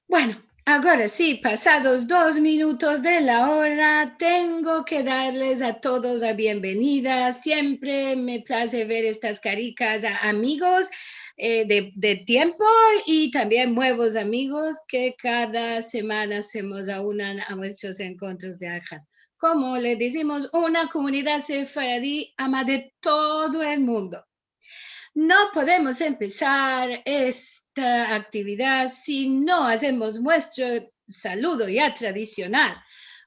Bueno, ahora sí, pasados 2 minutos de la hora, tengo que darles a todos la bienvenida. Siempre me place ver estas caricas a amigos de tiempo y también nuevos amigos que cada semana se nos aunan a nuestros encuentros de Alja. Como le decimos, una comunidad sefaradí ama de todo el mundo. No podemos empezar esta actividad si no hacemos nuestro saludo ya tradicional.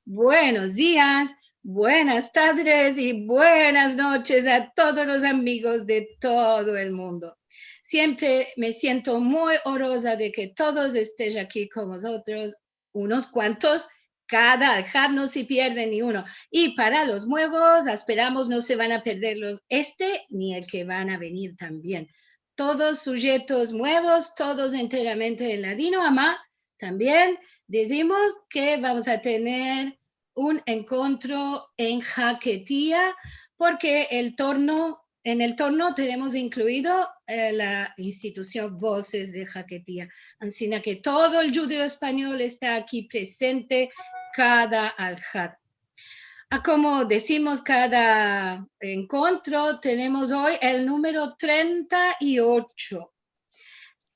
Buenos días, buenas tardes y buenas noches a todos los amigos de todo el mundo. Siempre me siento muy honrosa de que todos estén aquí con nosotros, unos cuantos, cada Alhad no se pierde ni uno. Y para los nuevos, esperamos no se van a perder ni el que van a venir también. Todos sujetos nuevos, todos enteramente en ladino, ama. También decimos que vamos a tener un encuentro en Jaquetía, porque en el torno tenemos incluido la institución Voces de Jaquetía. Así que todo el judío español está aquí presente cada Alhad. Como decimos cada encuentro, tenemos hoy el número 38.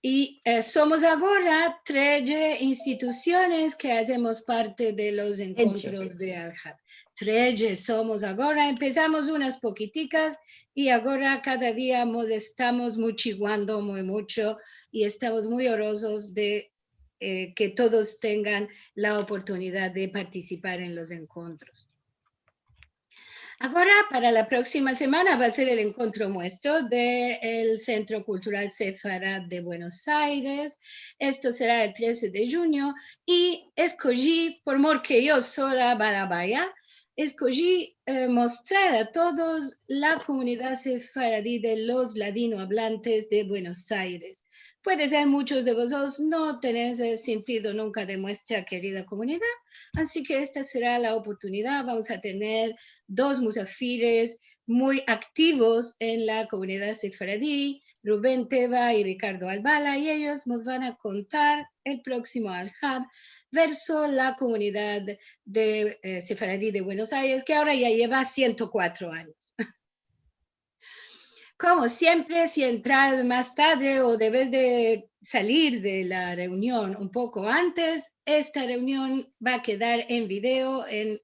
Y somos ahora 13 instituciones que hacemos parte de los encuentros de Alhad. 13 somos ahora, empezamos unas poquiticas y ahora cada día estamos muchiguando muy mucho y estamos muy honrosos de que todos tengan la oportunidad de participar en los encuentros. Ahora, para la próxima semana, va a ser el encuentro nuestro del Centro Cultural Sefarad de Buenos Aires. Esto será el 13 de junio y escogí, por mor que yo sola vaya, escogí mostrar a todos la comunidad sefaradí de los ladinohablantes de Buenos Aires. Puede ser muchos de vosotros no tenéis sentido nunca de nuestra querida comunidad, así que esta será la oportunidad. Vamos a tener 2 musafires muy activos en la comunidad sefaradí, Rubén Teba y Ricardo Albala, y ellos nos van a contar el próximo Al-Hab verso la comunidad de sefaradí de Buenos Aires, que ahora ya lleva 104 años. Como siempre, si entras más tarde o debes de salir de la reunión un poco antes, esta reunión va a quedar en video en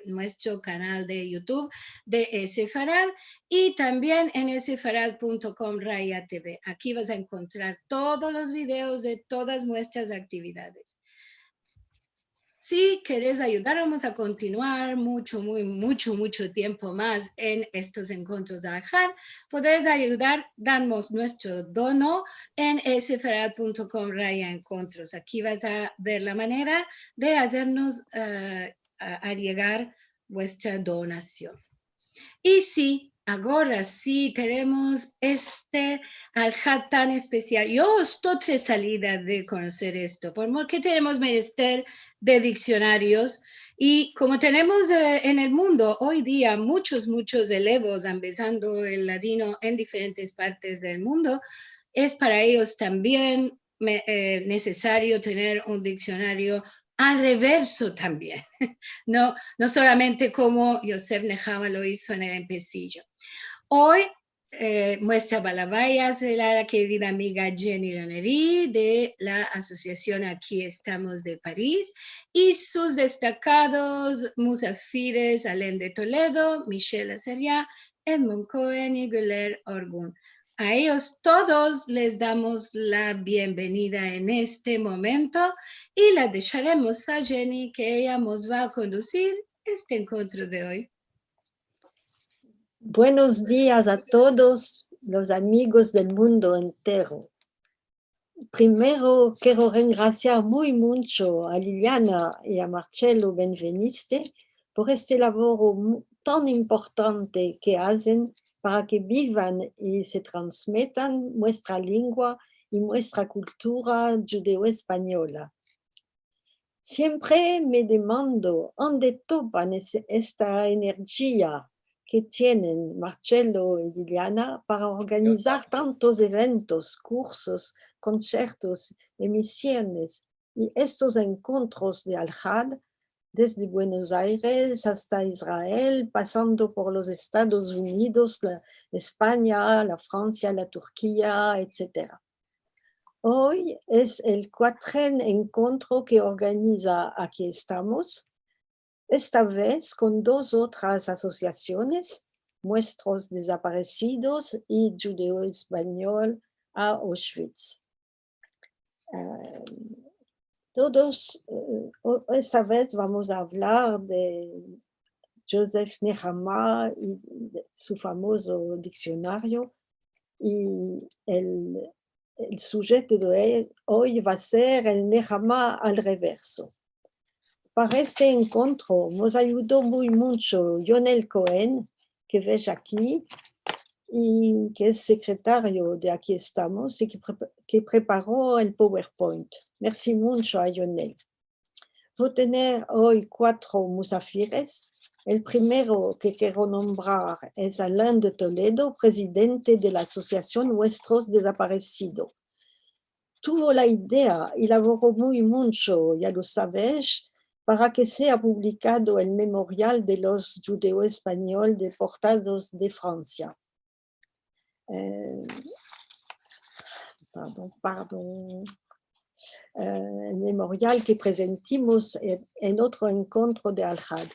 nuestro canal de YouTube de Sefarad y también en sefarad.com Raya TV. Aquí vas a encontrar todos los videos de todas nuestras actividades. Si querés ayudarnos a continuar mucho tiempo más en estos encuentros de Alhad, podés ayudar, damos nuestro dono en sefarad.com Raya Encuentros. Aquí vas a ver la manera de hacernos a llegar vuestra donación. Y sí, ahora sí tenemos este Alhad tan especial. Yo estoy tres salidas de conocer esto, porque tenemos menester de diccionarios y como tenemos en el mundo hoy día muchos elevos empezando el ladino en diferentes partes del mundo, es para ellos también necesario tener un diccionario al reverso también. No solamente como Yosef Nehama lo hizo en el empecillo. Hoy muestra balabayas de la querida amiga Jenny Raneri de la asociación Aquí Estamos de París y sus destacados musafires Alain de Toledo, Michelle Aceria, Edmond Cohen y Guler Orgun. A ellos todos les damos la bienvenida en este momento y la dejaremos a Jenny que ella nos va a conducir este encuentro de hoy. Buenos días a todos los amigos del mundo entero. Primero quiero agradecer muy mucho a Liliana y a Marcelo Benveniste por este labor tan importante que hacen para que vivan y se transmitan nuestra lengua y nuestra cultura judeo-española. Siempre me demando dónde topan esta energía que tienen Marcelo y Liliana para organizar tantos eventos, cursos, conciertos, emisiones Y estos encuentros de Al-Had, desde Buenos Aires hasta Israel, pasando por los Estados Unidos, España, la Francia, la Turquía, etc. Hoy es el cuarto encuentro que organiza Aquí Estamos, esta vez con dos otras asociaciones, Nuestros Desaparecidos y Judeo Español a Auschwitz. Esta vez vamos a hablar de Joseph Nehama y de su famoso diccionario, y el sujeto de hoy va a ser el Nehama al reverso. Para este encuentro nos ayudó muy mucho Yonel Cohen, que ves aquí, y que es secretario de Aquí Estamos y que preparó el PowerPoint. Merci mucho a Yonel. Voy a tener hoy 4 musafires. El primero que quiero nombrar es Alain de Toledo, presidente de la Asociación Nuestros Desaparecidos. Tuvo la idea y laboró muy mucho, ya lo sabéis, para que sea publicado el memorial de los judeos españoles deportados de Francia. El memorial que presentimos en otro encuentro de Al-Had.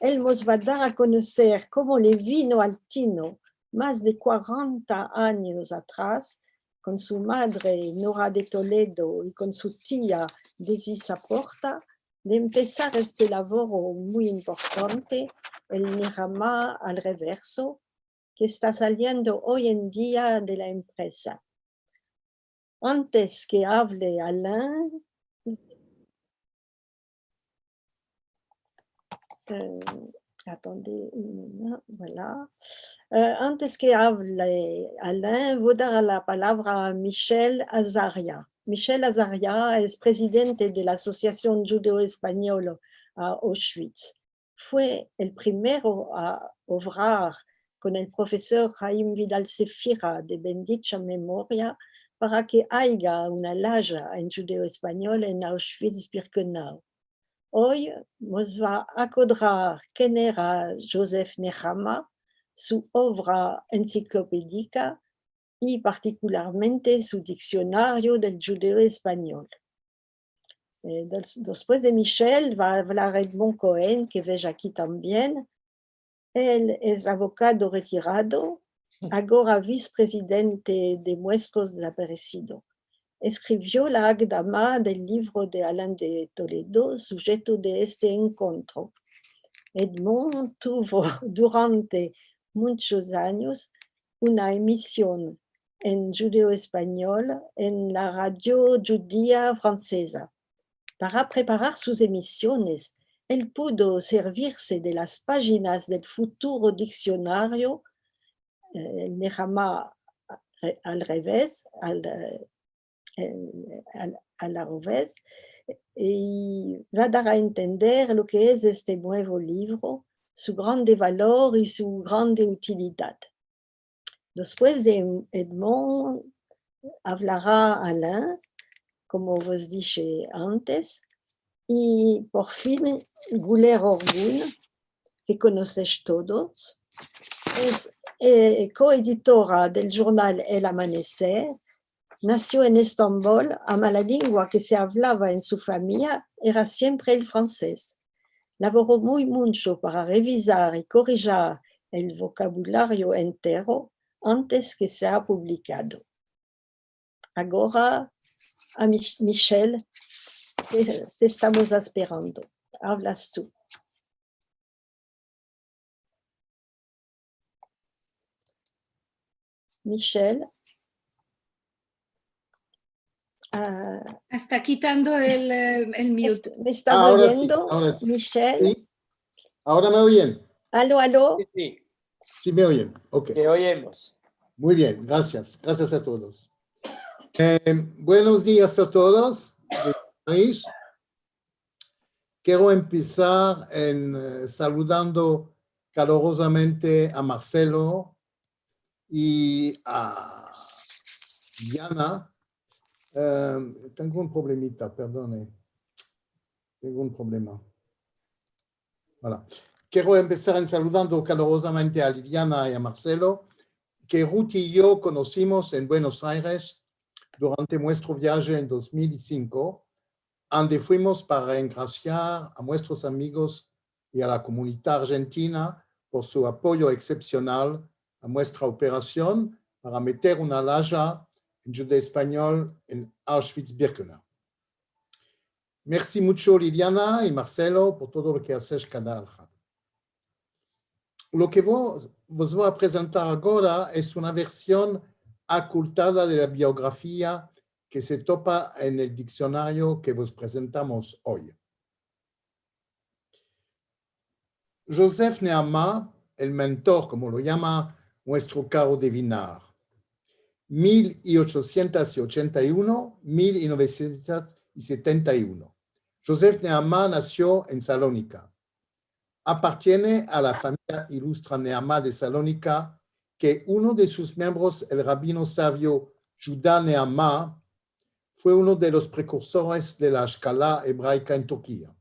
Él nos va a dar a conocer cómo le vino al tino más de 40 años atrás, con su madre Nora de Toledo y con su tía Desi Saporta, de empezar este laboro muy importante, el Nehama al reverso, que está saliendo hoy en día de la empresa. Antes que hable Alain, voilà. Antes que hable Alain, voy a dar la palabra a Michel Azaria. Michel Azaria es presidente de la Asociación Judeo-Española a Auschwitz. Fue el primero a obrar con el profesor Jaime Vidal Sefira, de bendita memoria, para que haya una laya en judeo-español en Auschwitz-Birkenau. Hoy nos va a acordar quién era Joseph Nehama, su obra enciclopédica y particularmente su diccionario del judeo español. Después de Michel va a hablar Edmond Cohen, que veis aquí también. Él es abogado retirado, ahora vicepresidente de Nuestros Desaparecidos. Escribió la Agdama del libro de Alain de Toledo, sujeto de este encuentro. Edmond tuvo durante muchos años una emisión en judeo español en la radio judía francesa. Para preparar sus emisiones, él pudo servirse de las páginas del futuro diccionario, el Nehama al revés, al revés, y va a dar a entender lo que es este nuevo libro, su grande valor y su grande utilidad. Después de Edmond hablará Alain, como os dije antes, y por fin Goulet Orgun, que conocéis todos, es coeditora del jornal El Amanecer. Nació en Estambul, ama la lengua que se hablaba en su familia era siempre el francés. Laboró muy mucho para revisar y corregir el vocabulario entero antes que sea publicado. Ahora a Michel, que te estamos esperando. Hablas tú. Michel. Está quitando el mute. ¿Me estás ahora oyendo, sí, ahora sí. Michel? ¿Sí? ¿Ahora me oyen? ¿Aló, aló? Sí, Sí me oyen, ok. te oímos. Muy bien, gracias. Gracias a todos. Buenos días a todos. Quiero empezar saludando calurosamente a Marcelo y a Diana, Tengo un problemita, perdone. Tengo un problema. Voilà. Quiero empezar saludando calurosamente a Liliana y a Marcelo, que Ruth y yo conocimos en Buenos Aires durante nuestro viaje en 2005, donde fuimos para engraciar a nuestros amigos y a la comunidad argentina por su apoyo excepcional a nuestra operación para meter una laya en judeo-español en Auschwitz-Birkenau. Merci mucho, Liliana y Marcelo, por todo lo que hacéis cada alja. Lo que vos voy a presentar ahora es una versión acortada de la biografía que se topa en el diccionario que vos presentamos hoy. Joseph Nehamah, el mentor, como lo llama nuestro caro Devinar, 1881-1971. Joseph Nehamah nació en Salónica. Appartiene a la familia ilustre Nehamah de Salónica, que uno de sus miembros, el rabino sabio Judá Nehamah, fue uno de los precursores de la escala hebraica en Turquía.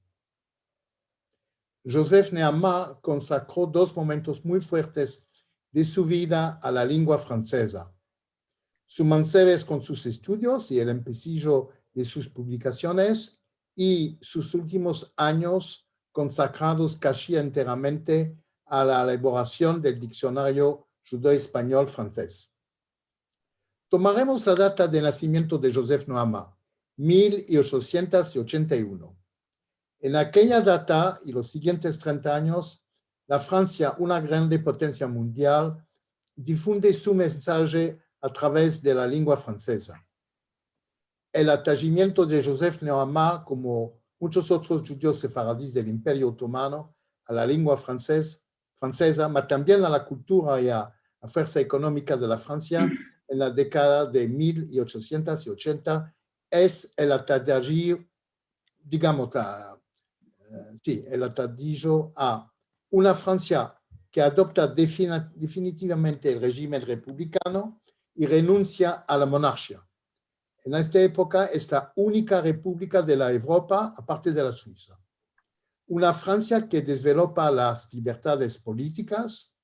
Joseph Nehamah consacró dos momentos muy fuertes de su vida a la lengua francesa. Su manseves con sus estudios y el empecillo de sus publicaciones, y sus últimos años consagrados casi enteramente a la elaboración del diccionario judeo-español francés. Tomaremos la data de nacimiento de Joseph Nehamah, 1881. En aquella data y los siguientes 30 años, la Francia, una grande potencia mundial, difunde su mensaje a través de la lengua francesa. El atagimiento de Joseph Nehamah, como muchos otros judíos sefaradíes del Imperio Otomano, a la lengua francesa, pero también a la cultura y a la fuerza económica de la Francia en la década de 1880, es el atadillo, digamos, el atadillo a una Francia que adopta definitivamente el régimen republicano y renuncia a la monarquía. En esta época es la única república de la Europa, aparte de la Suiza. Una Francia que desarrolla las libertades políticas,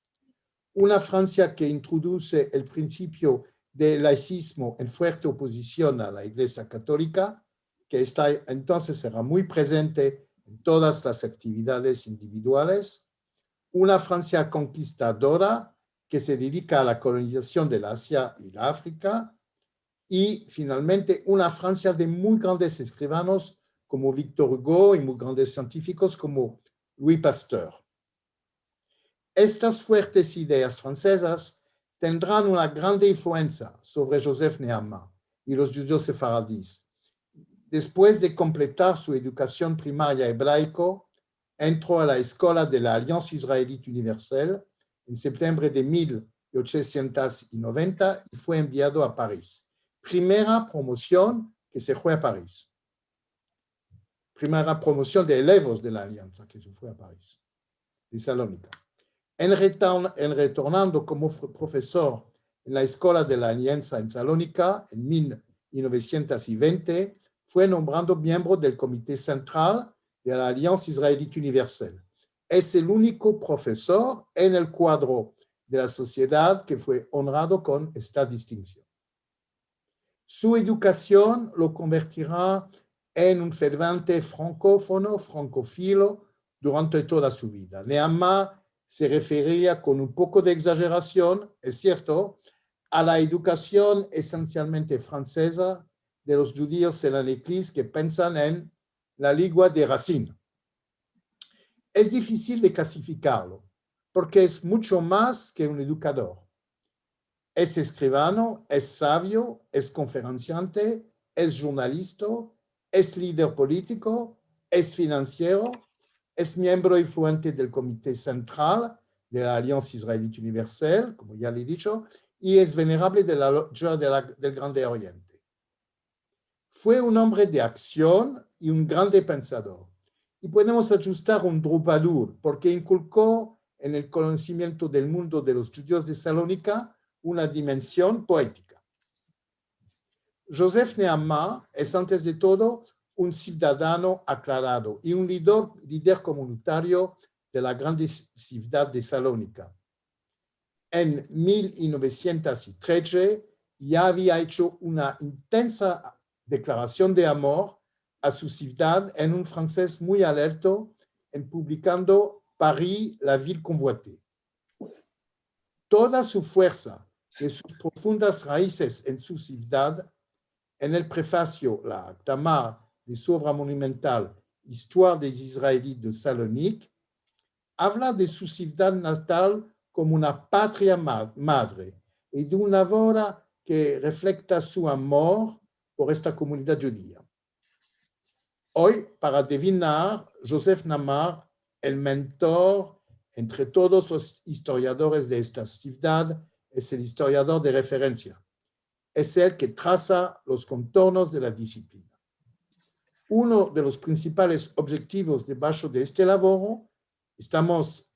una Francia que introduce el principio del laicismo en fuerte oposición a la Iglesia Católica, que entonces será muy presente en todas las actividades individuales, una Francia conquistadora que se dedica a la colonización del Asia y la África, y finalmente una Francia de muy grandes escribanos como Victor Hugo y muy grandes científicos como Louis Pasteur. Estas fuertes ideas francesas tendrán una grande influencia sobre Joseph Nehamah y los judíos sefaradíes. Después de completar su educación primaria hebraico, entró a la escuela de la Alianza Israelita Universal en septiembre de 1890 y fue enviado a París. Primera promoción que se fue a París. Primera promoción de elevos de la Alianza que se fue a París, de Salónica. Retornando como profesor en la Escuela de la Alianza en Salónica en 1920, fue nombrado miembro del Comité Central de la Alianza Israelita Universal. Es el único profesor en el cuadro de la sociedad que fue honrado con esta distinción. Su educación lo convertirá en un ferviente francófono, francófilo, durante toda su vida. Nehamah se refería con un poco de exageración, es cierto, a la educación esencialmente francesa de los judíos en la Iglesia que piensan en la lengua de Racine. Es difícil de clasificarlo, porque es mucho más que un educador. Es escribano, es sabio, es conferenciante, es jornalista, es líder político, es financiero, es miembro influente del Comité Central de la Alianza Israelita Universal, como ya le he dicho, y es venerable de la Logia del Grande Oriente. Fue un hombre de acción y un grande pensador. Y podemos ajustar un Troubadour, porque inculcó en el conocimiento del mundo de los judíos de Salónica una dimensión poética. Joseph Nehamah es antes de todo un ciudadano aclarado y un líder comunitario de la grande ciudad de Salónica. En 1913 ya había hecho una intensa declaración de amor a su ciudad en un francés muy alerto, en publicando Paris, la ville convoitée. Toda su fuerza de sus profundas raíces en su ciudad, en el prefacio, la Akdama de su obra monumental Histoire des Israélites de Salonique, habla de su ciudad natal como una patria madre y de una obra que refleja su amor por esta comunidad judía. Hoy, para adivinar, Joseph Nehamah, el mentor entre todos los historiadores de esta ciudad, es el historiador de referencia. Es el que traza los contornos de la disciplina. Uno de los principales objetivos debajo de este laboro, estamos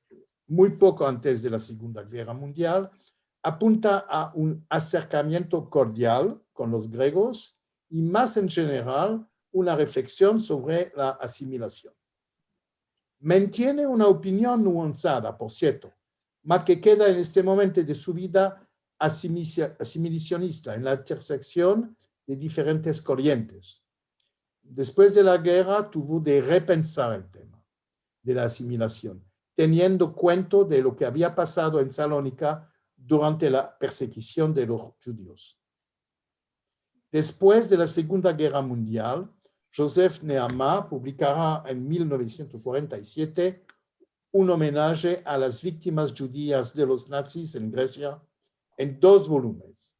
muy poco antes de la Segunda Guerra Mundial, apunta a un acercamiento cordial con los griegos y más en general una reflexión sobre la asimilación. Mantiene una opinión nuanciada, por cierto, mas que queda en este momento de su vida asimilacionista en la intersección de diferentes corrientes. Después de la guerra tuvo de repensar el tema de la asimilación, teniendo cuenta de lo que había pasado en Salónica durante la persecución de los judíos. Después de la Segunda Guerra Mundial, Joseph Nehamah publicará en 1947 un homenaje a las víctimas judías de los nazis en Grecia en 2 volúmenes,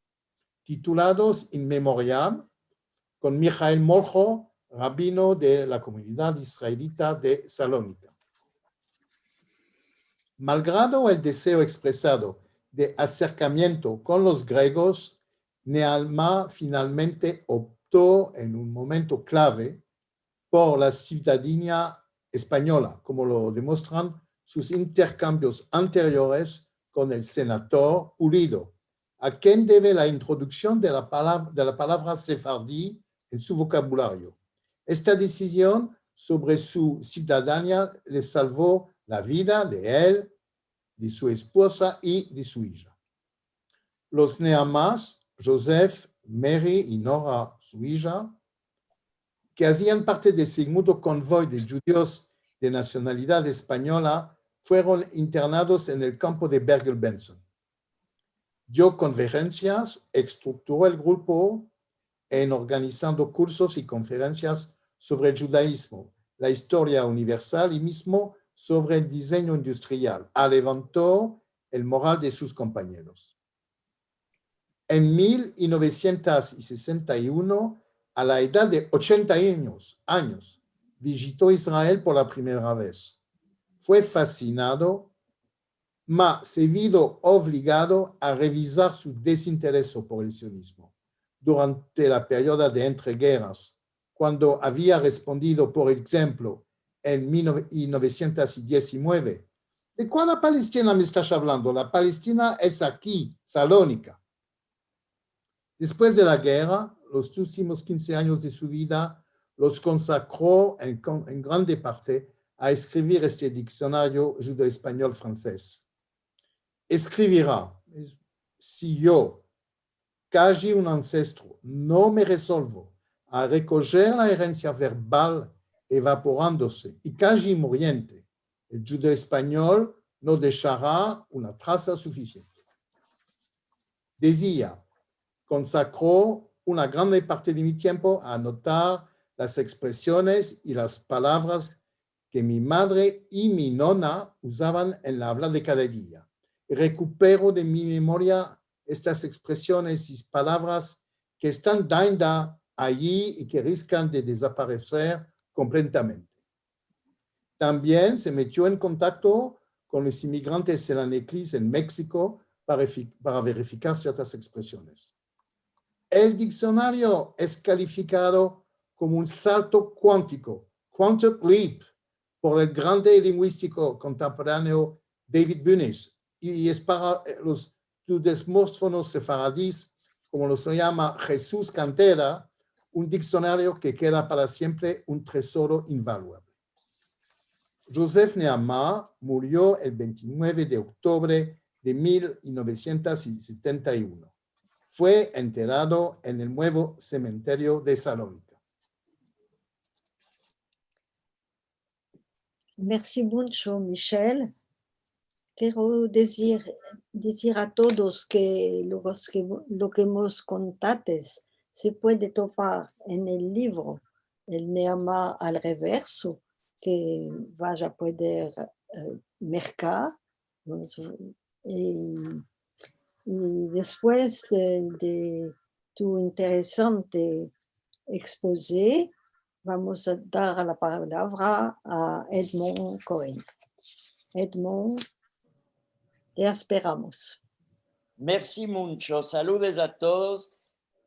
titulados In Memoriam, con Mijael Molcho, rabino de la comunidad israelita de Salónica. Malgrado el deseo expresado de acercamiento con los griegos, Nehamah finalmente optó en un momento clave por la ciudadanía española, como lo demuestran sus intercambios anteriores con el senador Pulido, a quien debe la introducción de la palabra sefardí en su vocabulario. Esta decisión sobre su ciudadanía le salvó la vida de él, de su esposa y de su hija. Los Nehamahs, Joseph, Mary y Nora, su hija, que hacían parte de ese segundo convoy de judíos de nacionalidad española, fueron internados en el campo de Bergen-Belsen. Dio conferencias, estructuró el grupo en organizando cursos y conferencias sobre el judaísmo, la historia universal y mismo sobre el diseño industrial. Levantó el moral de sus compañeros. En 1961, a la edad de 80 años, visitó Israel por la primera vez. Fue fascinado, mas se vio obligado a revisar su desinterés por el sionismo durante la periodo de entreguerras, cuando había respondido, por ejemplo, en 1919, ¿de cuál Palestina me estás hablando? La Palestina es aquí, Salónica. Después de la guerra, los últimos 15 años de su vida los consacró en grande parte a escribir este diccionario judeo-español francés. Escribirá, si yo, casi un ancestro, no me resolvo a recoger la herencia verbal evaporándose y casi muriente, el judeo español no dejará una traza suficiente. Decía, consacró una gran parte de mi tiempo a anotar las expresiones y las palabras que mi madre y mi nona usaban en la habla de cada día. Recupero de mi memoria estas expresiones y palabras que están dando allí y que riscan de desaparecer completamente. También se metió en contacto con los inmigrantes selaneclis en México para verificar ciertas expresiones. El diccionario es calificado como un salto cuántico, quantum leap, por el grande lingüístico contemporáneo David Bunis, y es para los judesmófonos sefaradíes como lo llama Jesús Cantera, un diccionario que queda para siempre un tesoro invaluable. Joseph Nehamah murió el 29 de octubre de 1971. Fue enterrado en el nuevo cementerio de Salónica. Merci mucho, Michel. Quiero decir a todos que lo que hemos contado se puede topar en el libro El Nehamah al reverso, que vaya a poder mercar. Y después de tu interesante exposé, vamos a dar la palabra a Edmond Cohen. Edmond, te esperamos. Merci mucho. Saludos a todos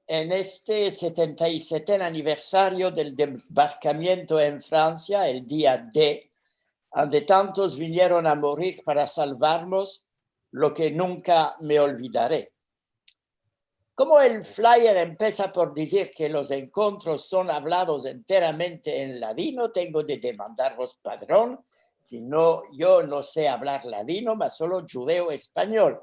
en este 77 aniversario del desembarcamiento en Francia, el día D, donde tantos vinieron a morir para salvarnos, lo que nunca me olvidaré. Como el flyer empieza por decir que los encuentros son hablados enteramente en ladino, tengo de demandaros padrón, si no, yo no sé hablar ladino, mas solo judeo-español.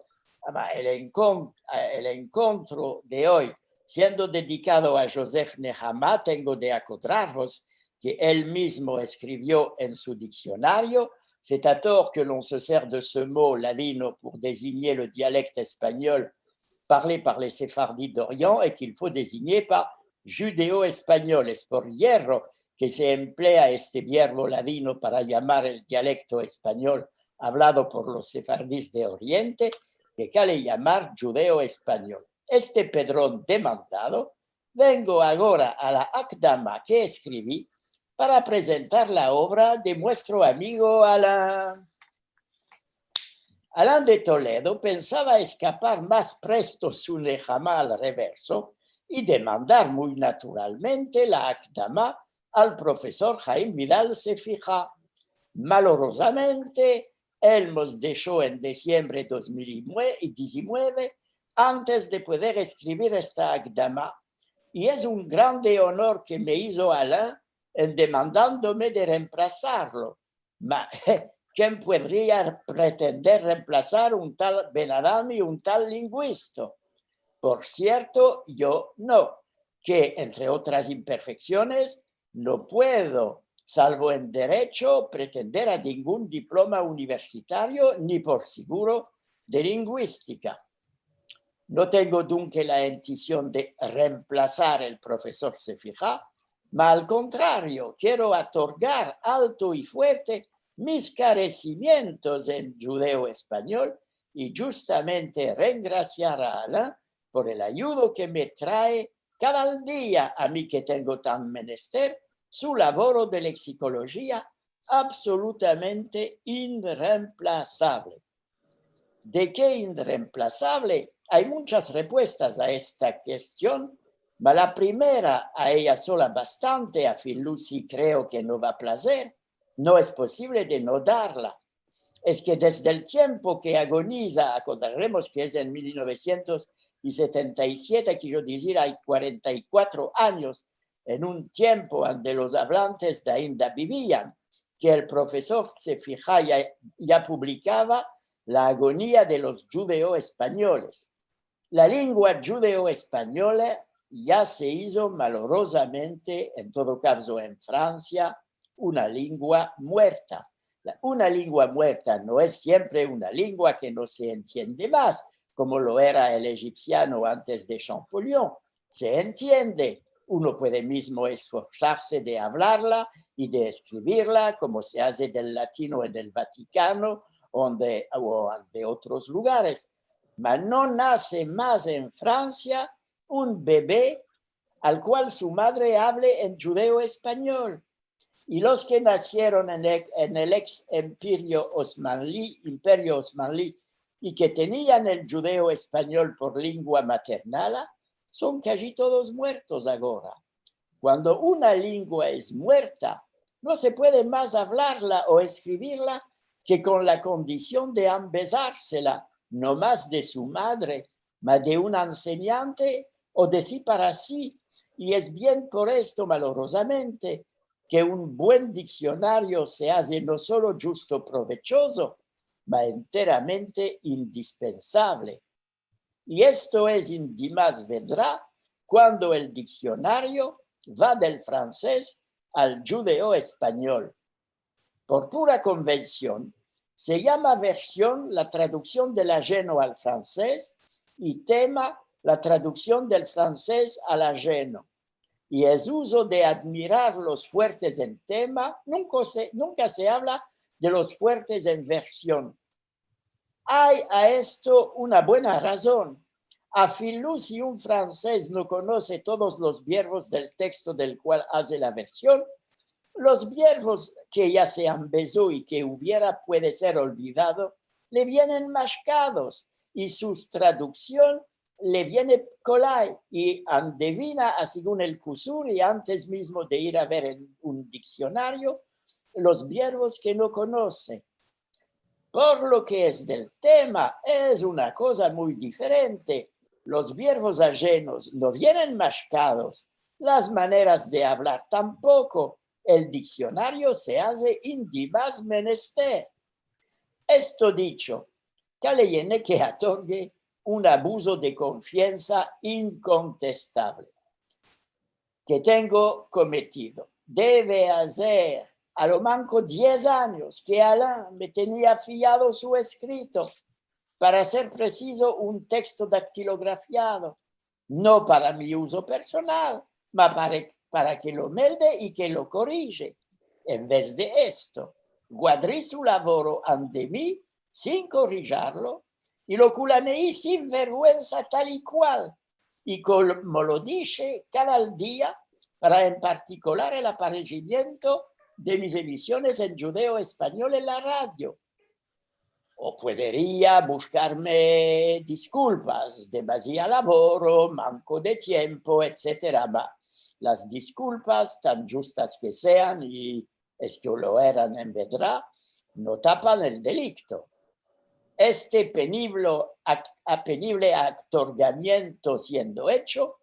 El encuentro de hoy, siendo dedicado a Joseph Nehamah, tengo de acordaros que él mismo escribió en su diccionario. C'est à tort que l'on se sert de ce mot ladino pour désigner le dialecte espagnol parlé par les séfardis d'Orient et qu'il faut désigner par judeo-español. Es por hierro que se emplea este verbo ladino para llamar el dialecto español hablado por los sefardís de Oriente, que quiere llamar judeo-español. Este pedrón demandado, vengo ahora a la Akdama que escribí para presentar la obra de nuestro amigo Alain. Alain de Toledo pensaba escapar más presto su Nehamah al reverso y demandar muy naturalmente la Akdama al profesor Jaime Vidal Sefija. Malorosamente, él nos dejó en diciembre de 2019 antes de poder escribir esta Akdama, y es un grande honor que me hizo Alain en demandándome de reemplazarlo. ¿Quién podría pretender reemplazar un tal Ben-Adam y un tal lingüista? Por cierto, yo no, que entre otras imperfecciones no puedo, salvo en derecho, pretender a ningún diploma universitario ni por seguro de lingüística. No tengo dunque la intención de reemplazar el profesor Sefija, mas al contrario, quiero otorgar alto y fuerte mis carecimientos en judeo-español y justamente reingraciar a Alain por el ayudo que me trae cada día a mí que tengo tan menester su labor de lexicología absolutamente irreemplazable. ¿De qué irreemplazable? Hay muchas respuestas a esta cuestión, pero la primera, a ella sola bastante, a Filusi creo que no va a placer, no es posible de no darla. Es que desde el tiempo que agoniza, acordaremos que es en 1977, quiero decir, hay 44 años, en un tiempo donde los hablantes de India vivían, que el profesor Sefija ya publicaba La agonía de los judeo-españoles. La lengua judeo-española ya se hizo malorosamente, en todo caso en Francia, una lengua muerta. Una lengua muerta no es siempre una lengua que no se entiende más, como lo era el egipciano antes de Champollion. Se entiende, uno puede mismo esforzarse de hablarla y de escribirla, como se hace del latino en el Vaticano o de otros lugares. Mas no nace más en Francia un bebé al cual su madre hable en judeo-español. Y los que nacieron en el ex imperio osmanlí y que tenían el judeo-español por lengua maternal, son casi todos muertos ahora. Cuando una lengua es muerta, no se puede más hablarla o escribirla que con la condición de embezársela, no más de su madre, mas de un enseñante o de sí para sí, y es bien por esto, malorosamente, que un buen diccionario se hace no solo justo provechoso, ma enteramente indispensable. Y esto es más vendrá cuando el diccionario va del francés al judeo español. Por pura convención, se llama versión la traducción del ajeno al francés y tema la traducción del francés al ajeno. Y es uso de admirar los fuertes en tema, nunca se habla de los fuertes en versión. Hay a esto una buena razón. A Filou, si un francés no conoce todos los verbos del texto del cual hace la versión, los verbos que ya se han besado y que hubiera puede ser olvidado, le vienen mascados y su traducción le viene colai y adivina, según el Kusur, y antes mismo de ir a ver en un diccionario, los verbos que no conoce. Por lo que es del tema, es una cosa muy diferente. Los verbos ajenos no vienen mascados, las maneras de hablar tampoco. El diccionario se hace más menester. Esto dicho, Caleyene que otorgue un abuso de confianza incontestable que tengo cometido. Debe hacer a lo manco 10 años que Alain me tenía fiado su escrito, para ser preciso un texto dactilografiado, no para mi uso personal, ma para que lo melde y que lo corrige. En vez de esto, guardé su lavoro ante mí sin corrigiarlo y lo culaneí sin vergüenza tal y cual, y como lo dije cada día, para en particular el aparecimiento de mis emisiones en judeo español en la radio. O podría buscarme disculpas, demasiado laboro, manco de tiempo, etc. Ma las disculpas, tan justas que sean, y es que lo eran en verdad, no tapan el delicto. Este penible otorgamiento siendo hecho,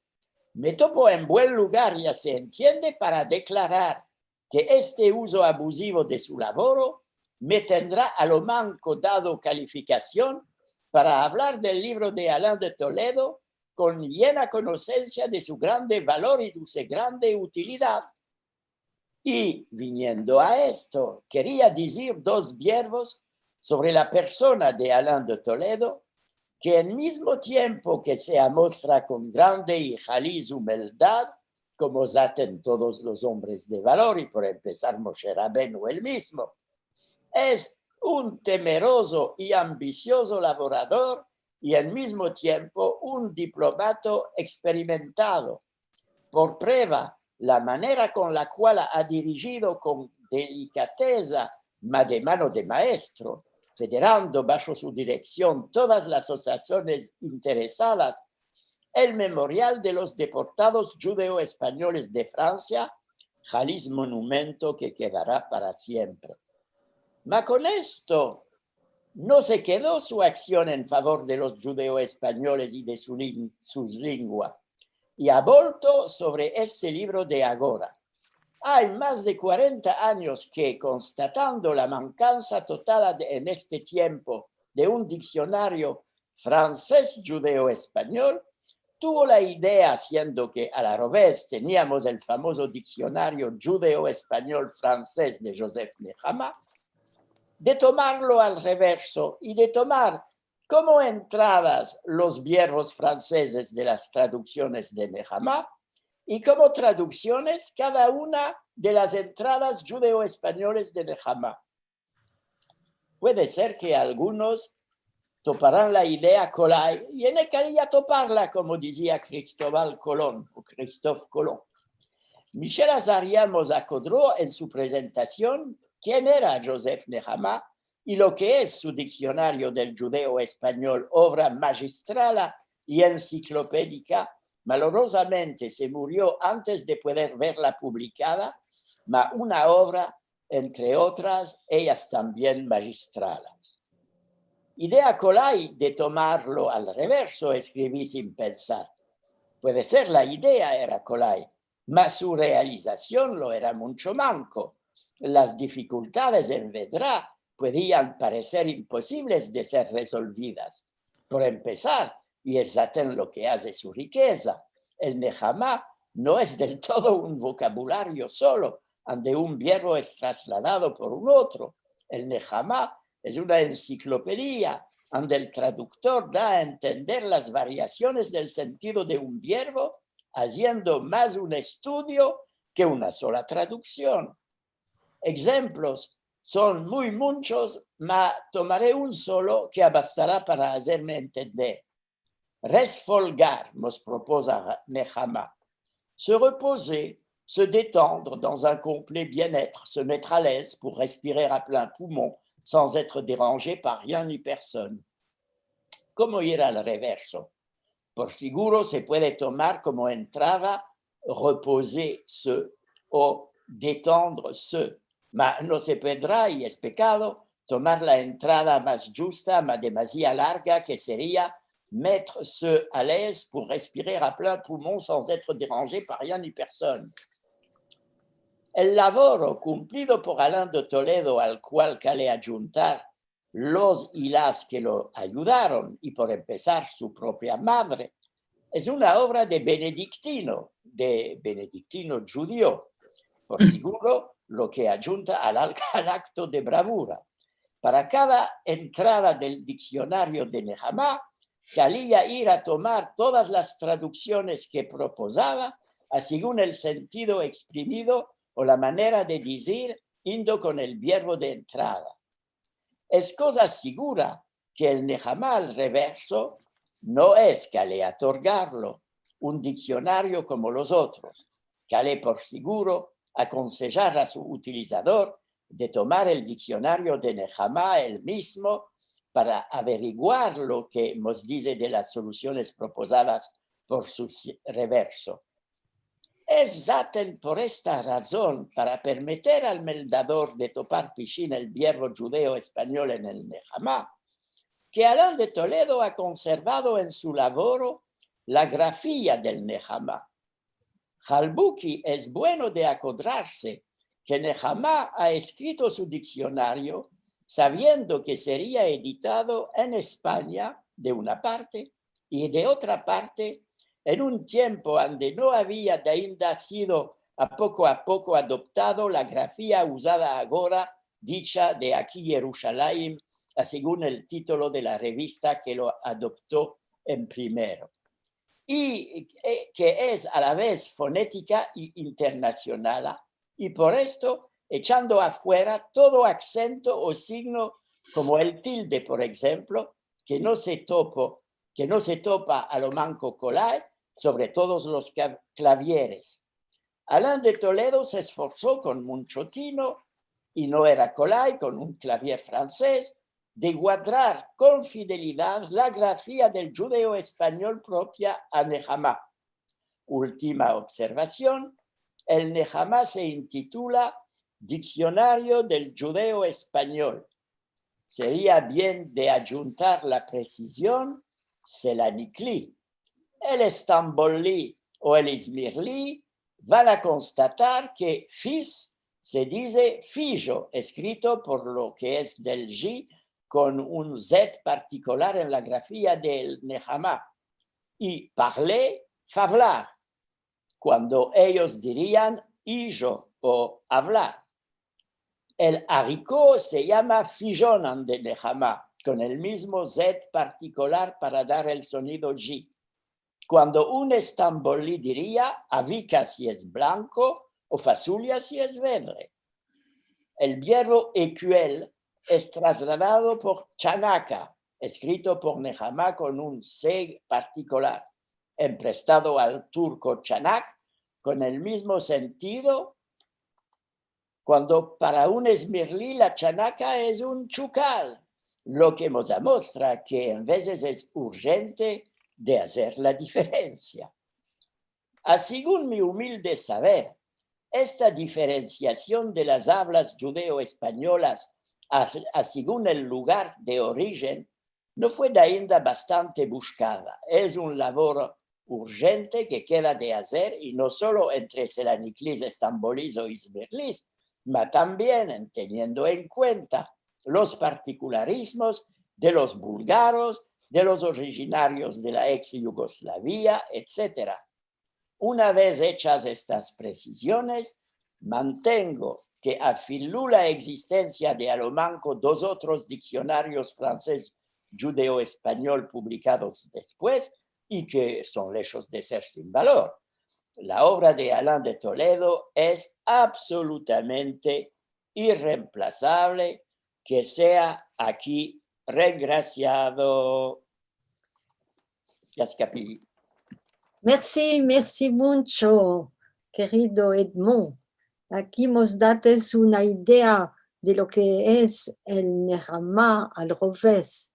me topo en buen lugar, ya se entiende, para declarar que este uso abusivo de su laboro me tendrá a lo manco dado calificación para hablar del libro de Alain de Toledo con llena conocencia de su grande valor y de su grande utilidad. Y viniendo a esto, quería decir 2 verbos sobre la persona de Alain de Toledo, que al mismo tiempo que se muestra con grande y feliz humildad, como zaten todos los hombres de valor, y por empezar Moshe Rabenu él mismo, es un temeroso y ambicioso laborador y al mismo tiempo un diplomato experimentado. Por prueba, la manera con la cual ha dirigido con delicadeza, ma de mano de maestro, federando bajo su dirección todas las asociaciones interesadas, el memorial de los deportados judeo-españoles de Francia, jalis monumento que quedará para siempre. Ma con esto no se quedó su acción en favor de los judeo-españoles y de sus lenguas, y ha vuelto sobre este libro de agora. Hay más de 40 años que, constatando la mancanza total en este tiempo de un diccionario francés judeo-español, tuvo la idea, siendo que a la revés teníamos el famoso diccionario judeo-español-francés de Joseph Nehama, de tomarlo al reverso y de tomar como entradas los verbos franceses de las traducciones de Nehama y como traducciones cada una de las entradas judeo-españoles de Nehama. Puede ser que algunos toparán la idea colai y no quería toparla, como decía Cristóbal Colón o Christophe Colomb. Michel Azarian acodró en su presentación quién era Joseph Nehama y lo que es su diccionario del judeo español, obra magistral y enciclopédica. Malorosamente se murió antes de poder verla publicada, ma una obra, entre otras, ellas también magistrales. Idea colai de tomarlo al reverso, escribí sin pensar. Puede ser la idea era Colai, mas su realización lo era mucho manco. Las dificultades en Vedrà podían parecer imposibles de ser resolvidas. Por empezar, y es en lo que hace su riqueza, el Nehama no es del todo un vocabulario solo, donde un verbo es trasladado por un otro. El Nehama es una enciclopedia donde el traductor da a entender las variaciones del sentido de un verbo, haciendo más un estudio que una sola traducción. Ejemplos son muy muchos, mas tomaré un solo que bastará para hacerme entender. Resfolgar, nos propose Nehama. Se reposer, se détendre dans un complet bien-être, se mettre à l'aise pour respirer à plein poumon sans être dérangé par rien ni personne. ¿Cómo ir al reverso? Por seguro se puede tomar como entrada reposer-se o détendre-se, mas no se podrá, y es pecado, tomar la entrada más justa, mas demasiado larga, que sería mettre-se à l'aise pour respirer à plein poumon sans être dérangé par rien ni personne. El lavoro cumplido por Alain de Toledo, al cual cabe adjuntar los y las que lo ayudaron, y por empezar su propia madre, es una obra de benedictino judío, por seguro lo que adjunta al acto de bravura. Para cada entrada del diccionario de Nehama, calía ir a tomar todas las traducciones que proposaba, según el sentido exprimido o la manera de decir, indo con el verbo de entrada. Es cosa segura que el Nehama al reverso no es calé otorgarlo un diccionario como los otros. Calé por seguro aconsejar a su utilizador de tomar el diccionario de Nehama él mismo para averiguar lo que nos dice de las soluciones proposadas por su reverso. Es por esta razón, para permitir al meldador de topar piscina el verbo judeo español en el Nehama, que Alain de Toledo ha conservado en su laboro la grafía del Nehama. Halbuki es bueno de acordarse que Nehama ha escrito su diccionario sabiendo que sería editado en España de una parte y de otra parte en un tiempo donde no había ainda sido a poco adoptado la grafía usada ahora, dicha de aquí Jerusalén, según el título de la revista que lo adoptó en primero, y que es a la vez fonética y internacional, y por esto echando afuera todo acento o signo como el tilde, por ejemplo, que no se topa a lo manco Colai sobre todos los clavieres. Alain de Toledo se esforzó con mucho tino, y no era Colai, con un clavier francés, de guardar con fidelidad la grafía del judeo español propia a Nehama. Última observación, el Nehama se intitula Diccionario del Judeo Español. Sería bien de adjuntar la precisión Selanikli. El estambolí o el izmirlí van a constatar que fis se dice fijo, escrito por lo que es del J con un Z particular en la grafía del Nehama, y parler, hablar, cuando ellos dirían hijo o hablar. El haricot se llama fijonan de Nehama, con el mismo Z particular para dar el sonido J. Cuando un estambolí diría avica si es blanco o fasulia si es verde. El verbo equel es trasladado por chanaka, escrito por Nehama con un C particular, emprestado al turco chanak, con el mismo sentido, cuando para un esmirlí la chanaka es un chucal, lo que nos demuestra que en veces es urgente de hacer la diferencia. Según mi humilde saber, esta diferenciación de las hablas judeo-españolas según el lugar de origen no fue ainda bastante buscada. Es un labor urgente que queda de hacer, y no solo entre Selaniklis, Estambolis o Izmirlis, pero también teniendo en cuenta los particularismos de los búlgaros, de los originarios de la ex Yugoslavia, etc. Una vez hechas estas precisiones, mantengo que afiló la existencia de a lo manco dos otros diccionarios francés judeo-español publicados después y que son lejos de ser sin valor. La obra de Alain de Toledo es absolutamente irreemplazable, que sea aquí regraciado. Yascapi. Merci, merci mucho, querido Edmond. Aquí nos dates una idea de lo que es el Nehama al revés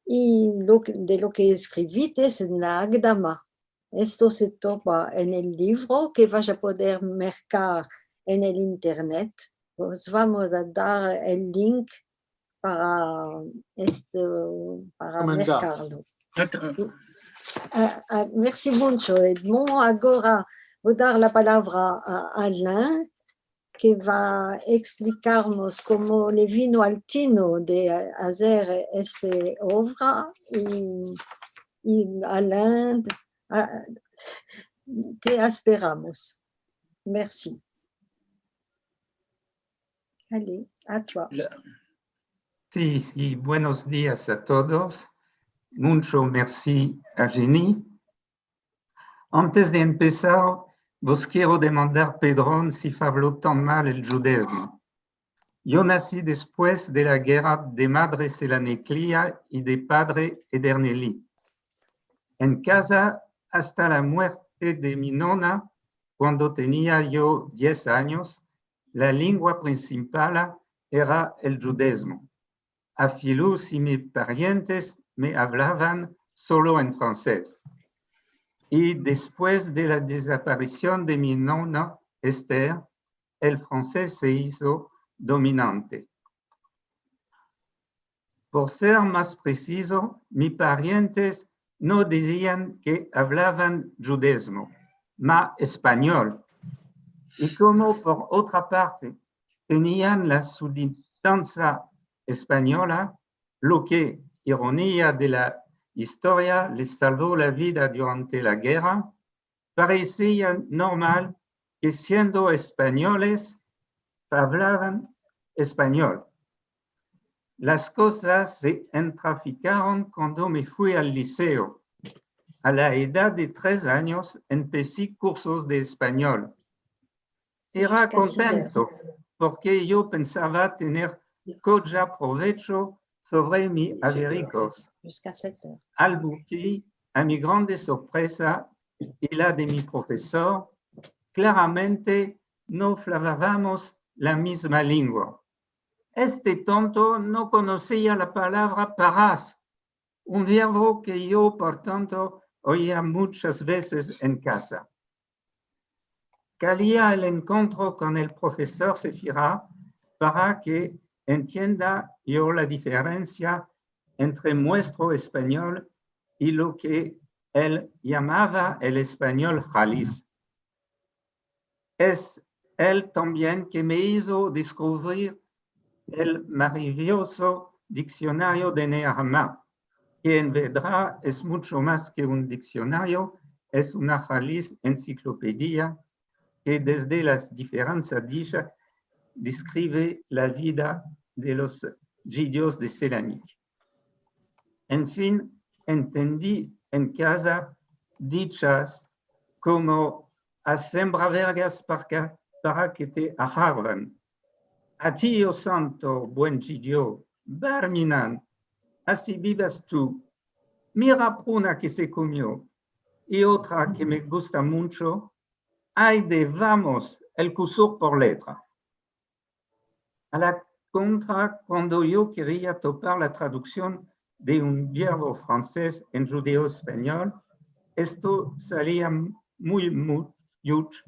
y de lo que escribiste en la Agdama. Esto se topa en el libro que vas a poder mercar en el internet. Os vamos a dar el link para mercarlo. Merci mucho, Edmond. Agora vou dar la palabra a Alain, que va a explicarnos cómo le vino al tino de hacer esta obra. Y Alain, te esperamos. Merci. Allez, a toi. Sí, y buenos días a todos. Mucho merci a Jenny. Antes de empezar, vos quiero demandar, Pedrón, si habló tan mal el judaísmo. Yo nací después de la guerra de madre Selaneklia y de padre Ederneli. En casa hasta la muerte de mi nona, cuando tenía yo 10 años, la lengua principal era el judaísmo. Afilú si mis parientes me hablaban solo en francés. Y después de la desaparición de mi nona, Esther, el francés se hizo dominante. Por ser más preciso, mis parientes no decían que hablaban judaísmo, mas español. Y como por otra parte tenían la ciudadanía española, lo que, ironía de la historia, les salvó la vida durante la guerra, parecía normal que siendo españoles hablaban español. Las cosas se entraficaron cuando me fui al liceo. A la edad de 3 años empecé cursos de español. Era contento porque yo pensaba tener ya provecho sobre mis avericos. Al buque, a mi grande sorpresa y la de mi profesor, claramente no hablábamos la misma lengua. Este tonto no conocía la palabra paras, un verbo que yo, por tanto, oía muchas veces en casa. Calía el encuentro con el profesor Sefira para que entienda yo la diferencia entre nuestro español y lo que él llamaba el español Jalisco. Es él también que me hizo descubrir el maravilloso diccionario de Nehama, que en verdad es mucho más que un diccionario, es una Jalisco enciclopedia que desde las diferentes dichas describe la vida de los judíos de Selanik. En fin, entendí en casa dichas como a sembra vergas para que te ajarvan. A ti, oh santo, buen judío, Barminan, así vivas tú. Mira pruna que se comió. Y otra que me gusta mucho, ay de vamos, el cursor por letra. A la contra, cuando yo quería topar la traducción de un verbo francés en judeo-español, esto salía muy huge,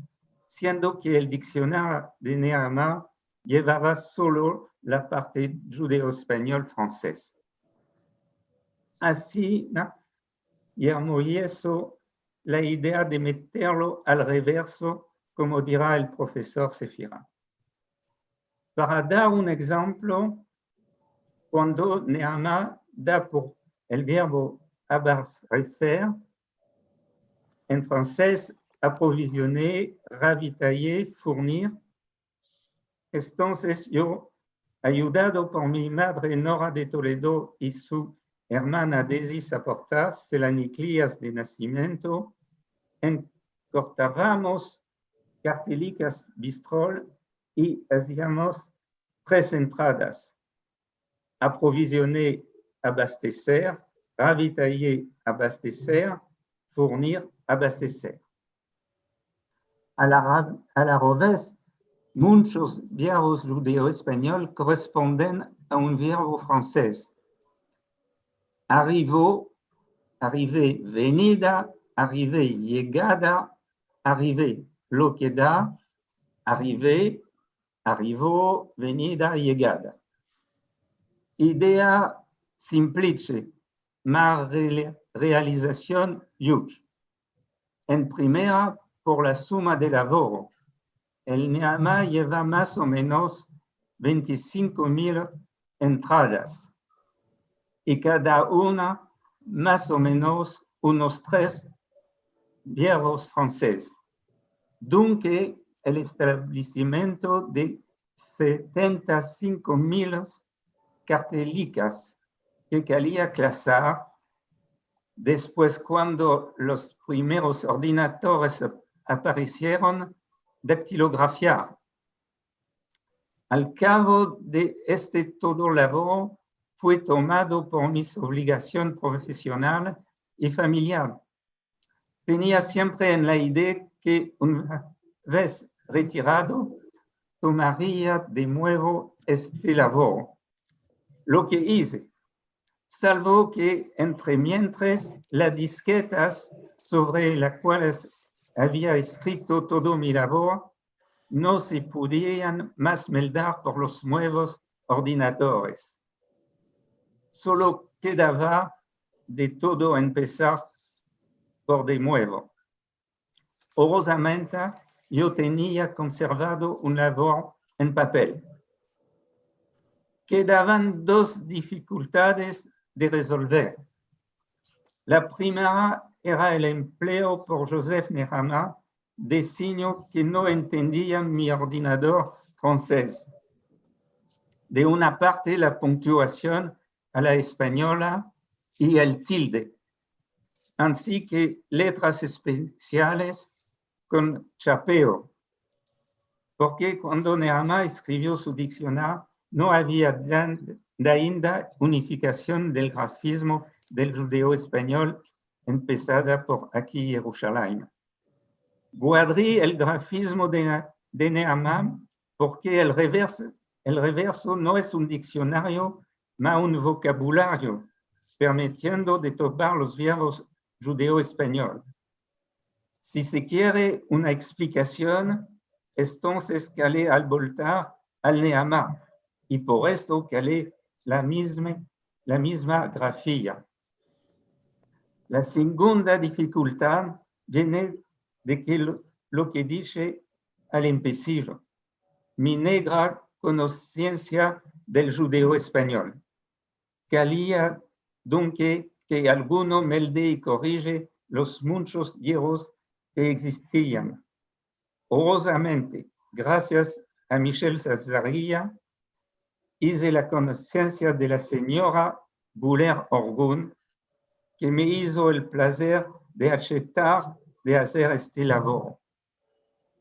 siendo que el diccionario de Nehama llevaba solo la parte judeo-español francés. Así, y armonioso la idea de meterlo al reverso, como dirá el profesor Sefira. Para dar un ejemplo, cuando Nehama da por el verbo abastecer, en francés, aprovisioner, ravitailler, fournir. Entonces yo, ayudado por mi madre Nora de Toledo y su hermana Daisy Saportas, Selaniclías de nacimiento, cortábamos cartelicas bistrol y hacíamos 3 entradas. Aprovisioner, abastecer, ravitailler, abastecer, fournir, abastecer. A la revés, muchos verbos judeo-español corresponden a un verbo francés. Arrivó, arrivé, venida, arrivé, llegada, arrivé, lo que da, arrivé, arrivó, venida, llegada. Idea simplice, ma realización huge. En primera, por la suma de laboro. El Nehama lleva más o menos 25,000 entradas y cada una más o menos unos 3 verbos franceses. Dunque, el establecimiento de 75,000 cartelicas que quería clasar. Después, cuando los primeros ordenadores aparecieron, dactilografiar. Al cabo de este todo labor, fue tomado por mis obligaciones profesional y familiar. Tenía siempre en la idea que una vez retirado, tomaría de nuevo este labor. Lo que hice, salvo que entre mientras las disquetas sobre las cuales había escrito todo mi labor no se podían más meldar por los nuevos ordenadores. Solo quedaba de todo empezar por de nuevo. Horrorosamente, yo tenía conservado un labor en papel. Quedaban 2 dificultades de resolver. La primera era el empleo por Joseph Nehama de signos que no entendía mi ordenador francés. De una parte, la puntuación a la española y el tilde, así que letras especiales con chapeo, porque cuando Nehama escribió su diccionario no había ainda unificación del grafismo del judeo español empezada por aquí Jerusalén. Guardé el grafismo de Nehama porque el reverso no es un diccionario, mas un vocabulario, permitiendo de tomar los verbos judeo-español. Si se quiere una explicación, entonces calé al voltar al Nehama, y por esto calé la misma grafía. La segunda dificultad viene de que lo que dije al empezar, mi negra conocimiento del judeo español. Calía, dunque, que alguno melde y corrige los muchos hierros que existían. Horrorosamente, gracias a Michel Zazaria, hice la conciencia de la señora Bouler Orgun, que me hizo el placer de aceptar de hacer este labor.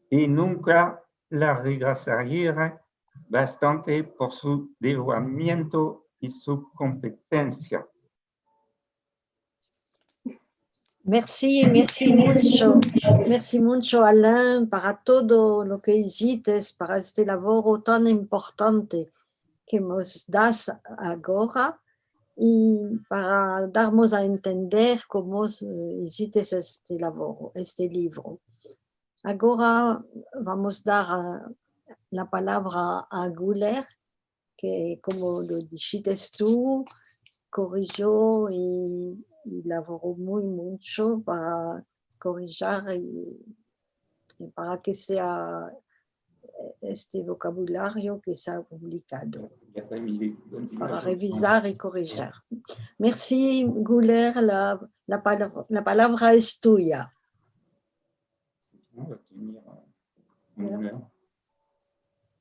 Y nunca la regresaría bastante por su devoamiento y su competencia. Merci mucho Alain para todo lo que hiciste para este labor tan importante que nos das ahora y para darnos a entender cómo hiciste este labor, este libro. Ahora vamos a dar la palabra a Guler, que como lo dijiste tú, corrigió y laboró mucho para corrijar y para que sea este vocabulario que se ha publicado, para revisar y corregir. Merci, Guler, la palabra es tuya.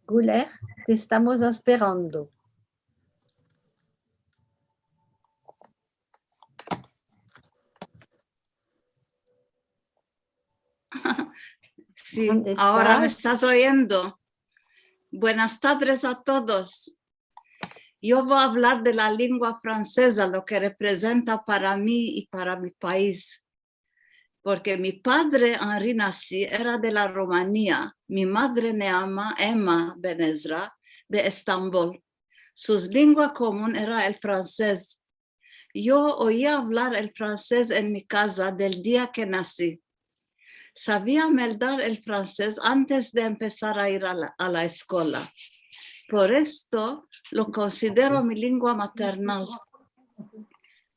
Guler, te estamos esperando. Sí, ¿Dónde ahora me estás? estás oyendo. Buenas tardes a todos. Yo voy a hablar de la lengua francesa, lo que representa para mí y para mi país. Porque mi padre, Henri Nassi, era de la Rumanía. Mi madre, Emma Ben-Ezra, de Estambul. Su lengua común era el francés. Yo oía hablar el francés en mi casa del día que nací. Sabía meldar el francés antes de empezar a ir a la escuela. Por esto lo considero mi lengua maternal.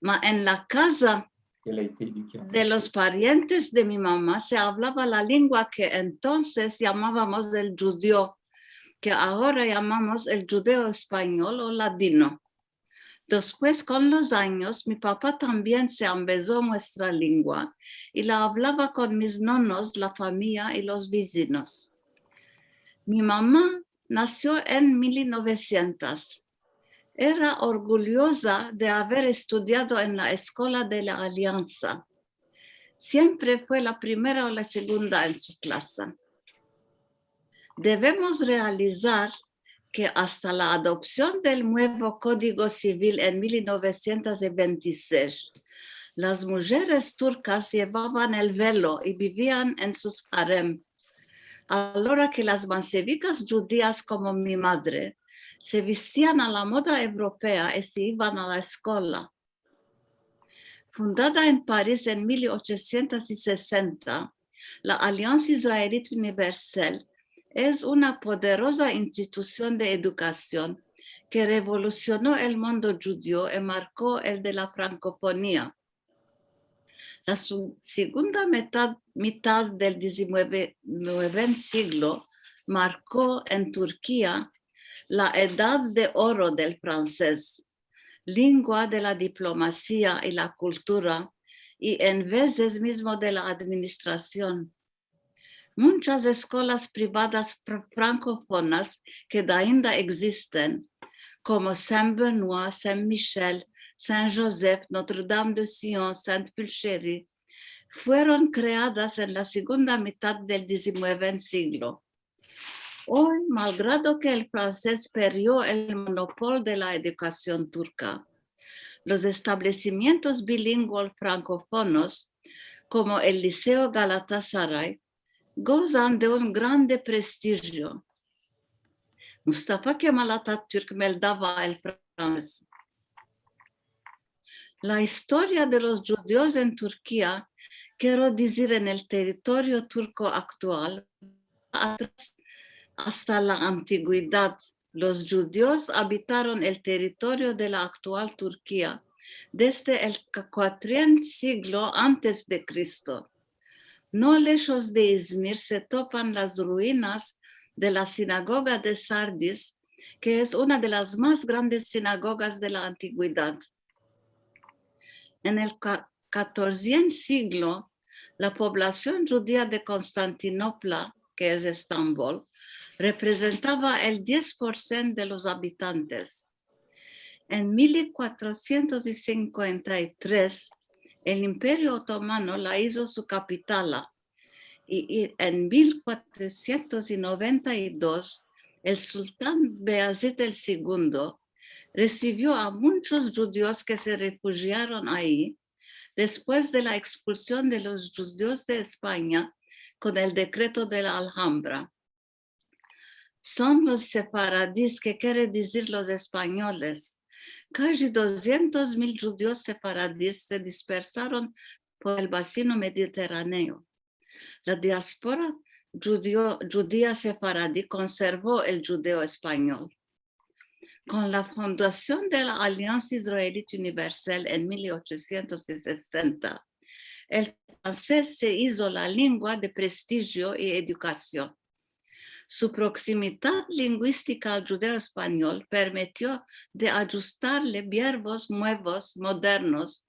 Ma en la casa de los parientes de mi mamá se hablaba la lengua que entonces llamábamos el judío, que ahora llamamos el judeo español o ladino. Después, con los años, mi papá también se empezó nuestra lengua y la hablaba con mis nonos, la familia y los vecinos. Mi mamá nació en 1900. Era orgullosa de haber estudiado en la Escuela de la Alianza. Siempre fue la primera o la segunda en su clase. Debemos realizar que hasta la adopción del nuevo Código Civil en 1926, las mujeres turcas llevaban el velo y vivían en sus harem, a la hora que las mancebicas judías como mi madre se vestían a la moda europea y se iban a la escuela. Fundada en París en 1860, la Alianza Israelita Universal es una poderosa institución de educación que revolucionó el mundo judío y marcó el de la francofonía. La segunda mitad del XIX siglo marcó en Turquía la edad de oro del francés, lengua de la diplomacia y la cultura, y en veces mismo de la administración. Muchas escuelas privadas francófonas que ainda existen, como Saint-Benoît, Saint-Michel, Saint-Joseph, Notre-Dame de Sion, Sainte-Pulchérie, fueron creadas en la segunda mitad del XIX siglo. Hoy, malgrado que el francés perdió el monopolio de la educación turca, los establecimientos bilingües francófonos, como el Liceo Galatasaray, gozan de un grande prestigio. Mustafa Kemal Atatürk meldaba el francés. La historia de los judíos en Turquía, quiero decir en el territorio turco actual, hasta la antigüedad. Los judíos habitaron el territorio de la actual Turquía desde el 4º siglo antes de Cristo. No lejos de Izmir se topan las ruinas de la sinagoga de Sardis, que es una de las más grandes sinagogas de la antigüedad. En el 14º siglo, la población judía de Constantinopla, que es Estambul, representaba el 10% de los habitantes. En 1453, el Imperio Otomano la hizo su capital y en 1492 el sultán Bayezid II recibió a muchos judíos que se refugiaron ahí después de la expulsión de los judíos de España con el decreto de la Alhambra. Son los sefaradíes, que quiere decir los españoles. Casi 200,000 judíos sefaradíes se dispersaron por el vecino mediterráneo. La diáspora judía sefaradí conservó el judeo español. Con la fundación de la Alianza Israelita Universal en 1860, el francés se hizo la lengua de prestigio y educación. Su proximidad lingüística al judeo español permitió de ajustarle verbos nuevos, modernos,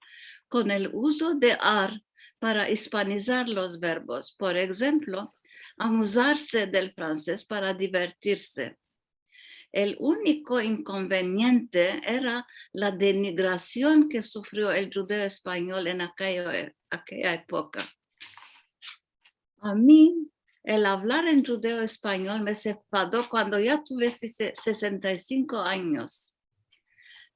con el uso de ar para hispanizar los verbos. Por ejemplo, amusarse del francés para divertirse. El único inconveniente era la denigración que sufrió el judeo español en aquella época. A mí, el hablar en judeo español me enfadó cuando ya tuve 65 años.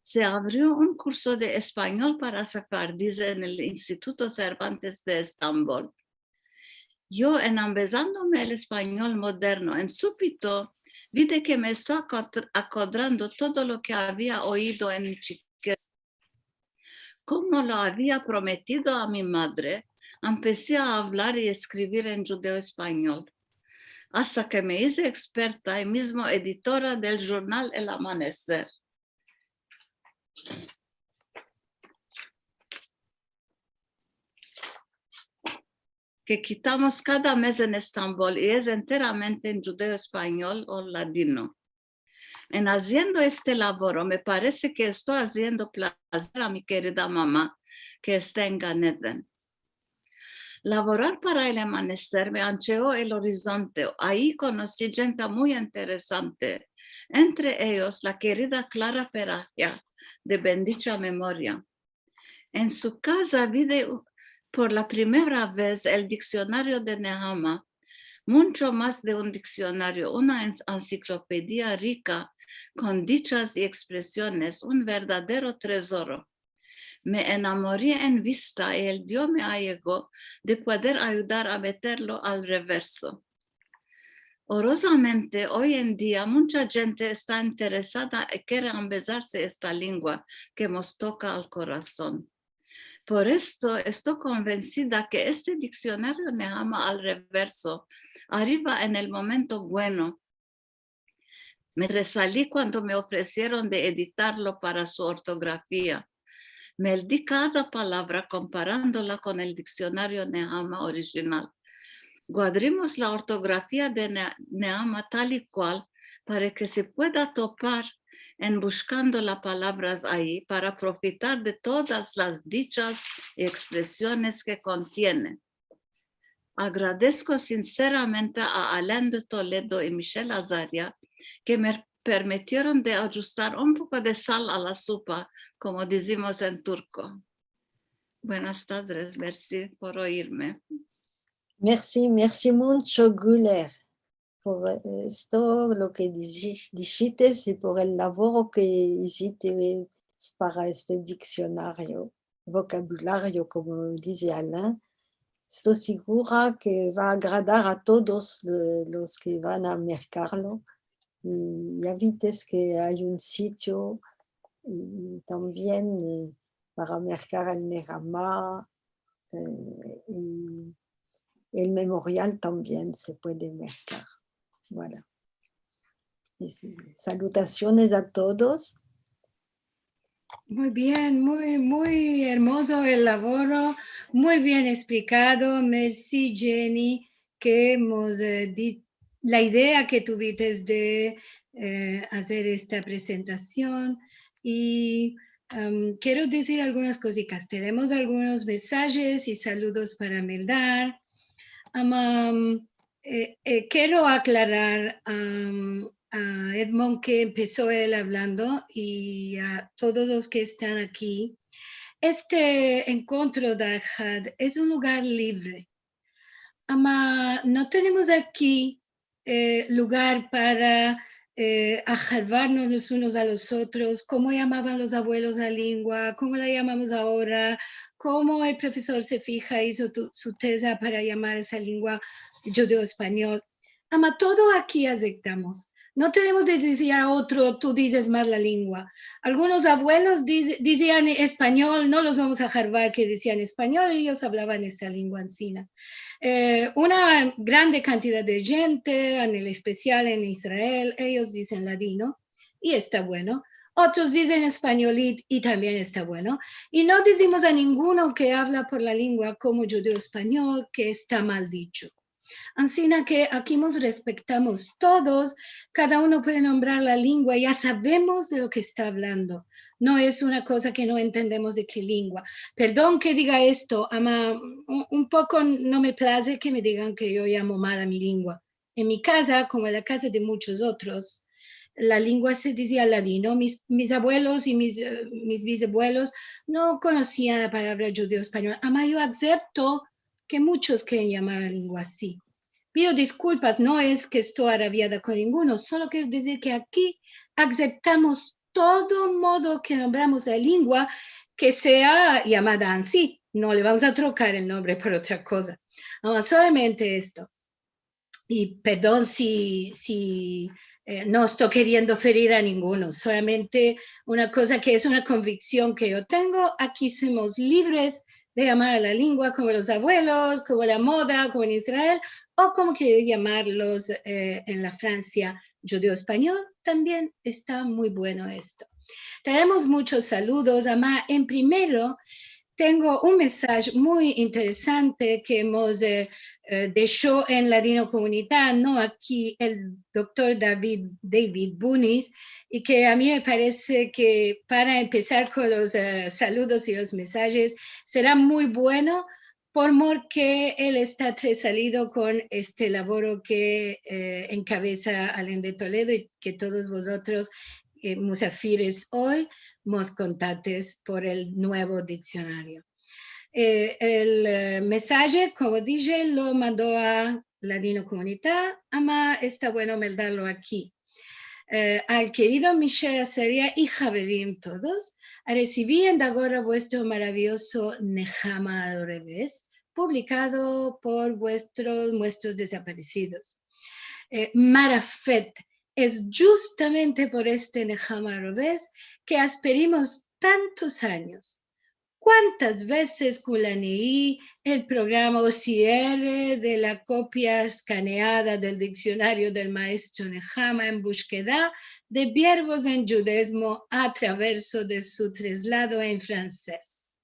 Se abrió un curso de español para sefardíes en el Instituto Cervantes de Estambul. Yo, enamorándome el español moderno, en súbito vi de que me estaba acordrando todo lo que había oído en mi chiquez. Como lo había prometido a mi madre, empecé a hablar y escribir en judeo español, hasta que me hice experta y mismo editora del jornal El Amanecer. Que quitamos cada mes en Estambul y es enteramente en judeo español o ladino. En haciendo este labor, me parece que estoy haciendo placer a mi querida mamá, que está en Gan Eden. Laborar para el Amanecer me ancheó el horizonte. Ahí conocí gente muy interesante, entre ellos la querida Clara Peragia, de bendita memoria. En su casa vi por la primera vez el diccionario de Nehama, mucho más de un diccionario, una enciclopedia rica con dichas y expresiones, un verdadero tesoro. Me enamoré en vista y el Dios me allegó de poder ayudar a meterlo al reverso. Horrorosamente, hoy en día mucha gente está interesada y quiere empezarse esta lengua que nos toca al corazón. Por esto estoy convencida que este diccionario Nehama al reverso arriba en el momento bueno. Me resalí cuando me ofrecieron de editarlo para su ortografía. Me di cada palabra comparándola con el diccionario Nehama original. Guardemos la ortografía de Nehama tal y cual para que se pueda topar en buscando las palabras ahí para profitar de todas las dichas y expresiones que contiene. Agradezco sinceramente a Alain de Toledo y Michelle Azaria que me permitieron de ajustar un poco de sal a la sopa, como decimos en turco. Buenas tardes, merci por oírme. Merci, merci mucho, Güler, por esto, lo que dijiste y por el labor que hiciste para este diccionario, vocabulario, como dice Alain. Estoy segura que va a agradar a todos los que van a mercarlo. Y ya viste que hay un sitio y también para mercar el Nehama y el memorial también se puede mercar. Voilà. Y salutaciones a todos. Muy bien, muy hermoso el laboro, muy bien explicado. Merci, Jenny, que hemos la idea que tuviste de hacer esta presentación. Y quiero decir algunas cositas. Tenemos algunos mensajes y saludos para Meldar. Quiero aclarar a Edmond que empezó él hablando y a todos los que están aquí. Este encuentro de Ahad es un lugar libre. No tenemos aquí lugar para ajarvarnos los unos a los otros, cómo llamaban los abuelos la lengua, cómo la llamamos ahora, cómo el profesor se fija hizo su tesis para llamar esa lengua judeo-español. Todo aquí aceptamos. No tenemos de decir a otro, tú dices más la lengua. Algunos abuelos decían español, no los vamos a jarvar que decían español, ellos hablaban esta lengua encina. Una grande cantidad de gente, en el especial en Israel, ellos dicen ladino, y está bueno. Otros dicen españolit y también está bueno. Y no decimos a ninguno que habla por la lengua como judeo español que está mal dicho. Así que aquí nos respetamos todos, cada uno puede nombrar la lengua, ya sabemos de lo que está hablando. No es una cosa que no entendemos de qué lengua. Perdón que diga esto, ama, un poco no me place que me digan que yo llamo mal a mi lengua. En mi casa, como en la casa de muchos otros, la lengua se decía ladino. Mis abuelos y mis bisabuelos no conocían la palabra judeo-español. Ama, yo acepto que muchos quieren llamar la lengua así. Pido disculpas, no es que estoy arabiada con ninguno, solo quiero decir que aquí aceptamos todo modo que nombramos la lengua que sea llamada así. No le vamos a trocar el nombre por otra cosa. No, solamente esto. Y perdón si no estoy queriendo ferir a ninguno, solamente una cosa que es una convicción que yo tengo. Aquí somos libres de llamar a la lengua como los abuelos, como la moda, como en Israel, o como quieren llamarlos en la Francia, judeo-español. También está muy bueno esto. Tenemos muchos saludos, Amá. En primero, tengo un mensaje muy interesante que hemos dejado en Ladino Comunidad, ¿no? Aquí el doctor David Bunis, y que a mí me parece que para empezar con los saludos y los mensajes será muy bueno porque él está salido con este laboro que encabeza Alain de Toledo y que todos vosotros, musafires hoy, nos contates por el nuevo diccionario. El mensaje, como dije, lo mandó a Ladino Comunidad, ama está bueno darlo aquí. Al querido Michel Azaria y Javerim todos, recibí ahora vuestro maravilloso Nehama al revés, publicado por vuestros desaparecidos. Marafet, es justamente por este Nehama al revés que esperimos tantos años. ¿Cuántas veces culaneí el programa OCR de la copia escaneada del diccionario del maestro Nehama en búsqueda de verbos en judaísmo a través de su traslado en francés?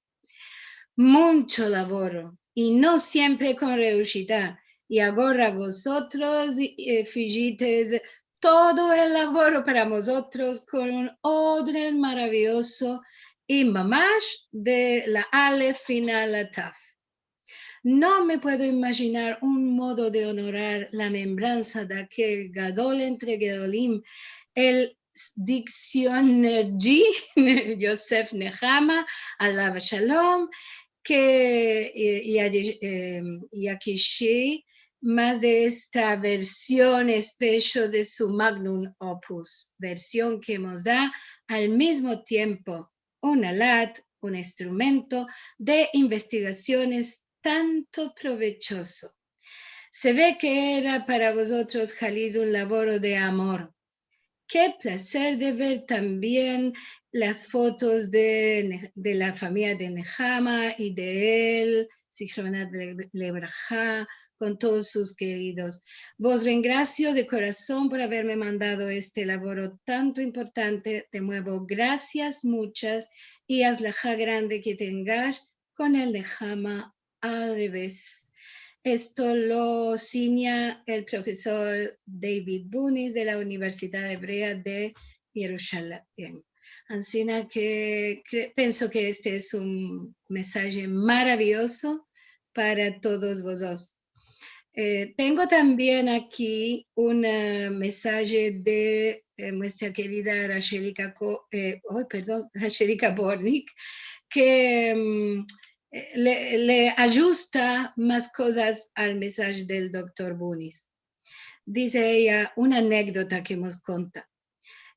Mucho laboro y no siempre con reushita. Y ahora vosotros fijites todo el laboro para vosotros con un orden maravilloso y mamash de la ale final a taf. No me puedo imaginar un modo de honorar la membranza de aquel Gadol entre Gedolim, el Diccionergy Yosef Nehama, Alav Shalom, que Yakishi, más de esta versión especial de su magnum opus, versión que nos da al mismo tiempo un alat, un instrumento de investigaciones tanto provechoso. Se ve que era para vosotros, Jaliz, un laboro de amor. Qué placer de ver también las fotos de la familia de Nehama y de él, Zichronat Lebraja, con todos sus queridos. Vos rengracio de corazón por haberme mandado este laboro tanto importante. De nuevo, gracias muchas y hazlaja grande que tengas con el Nehama al revés. Esto lo signa el profesor David Bunis de la Universidad Hebrea de Jerusalén. Así que pienso que este es un mensaje maravilloso para todos vosotros. Tengo también aquí un mensaje de nuestra querida Rachelika Bornik, que le ajusta más cosas al mensaje del doctor Bunis. Dice ella una anécdota que nos cuenta.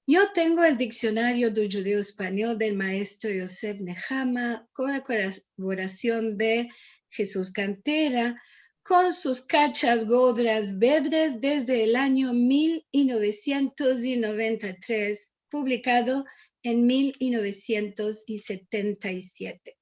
Yo tengo el diccionario del judeo español del maestro Yosef Nehama con la colaboración de Jesús Cantera, con sus cachas godras vedres desde el año 1993, publicado en 1977.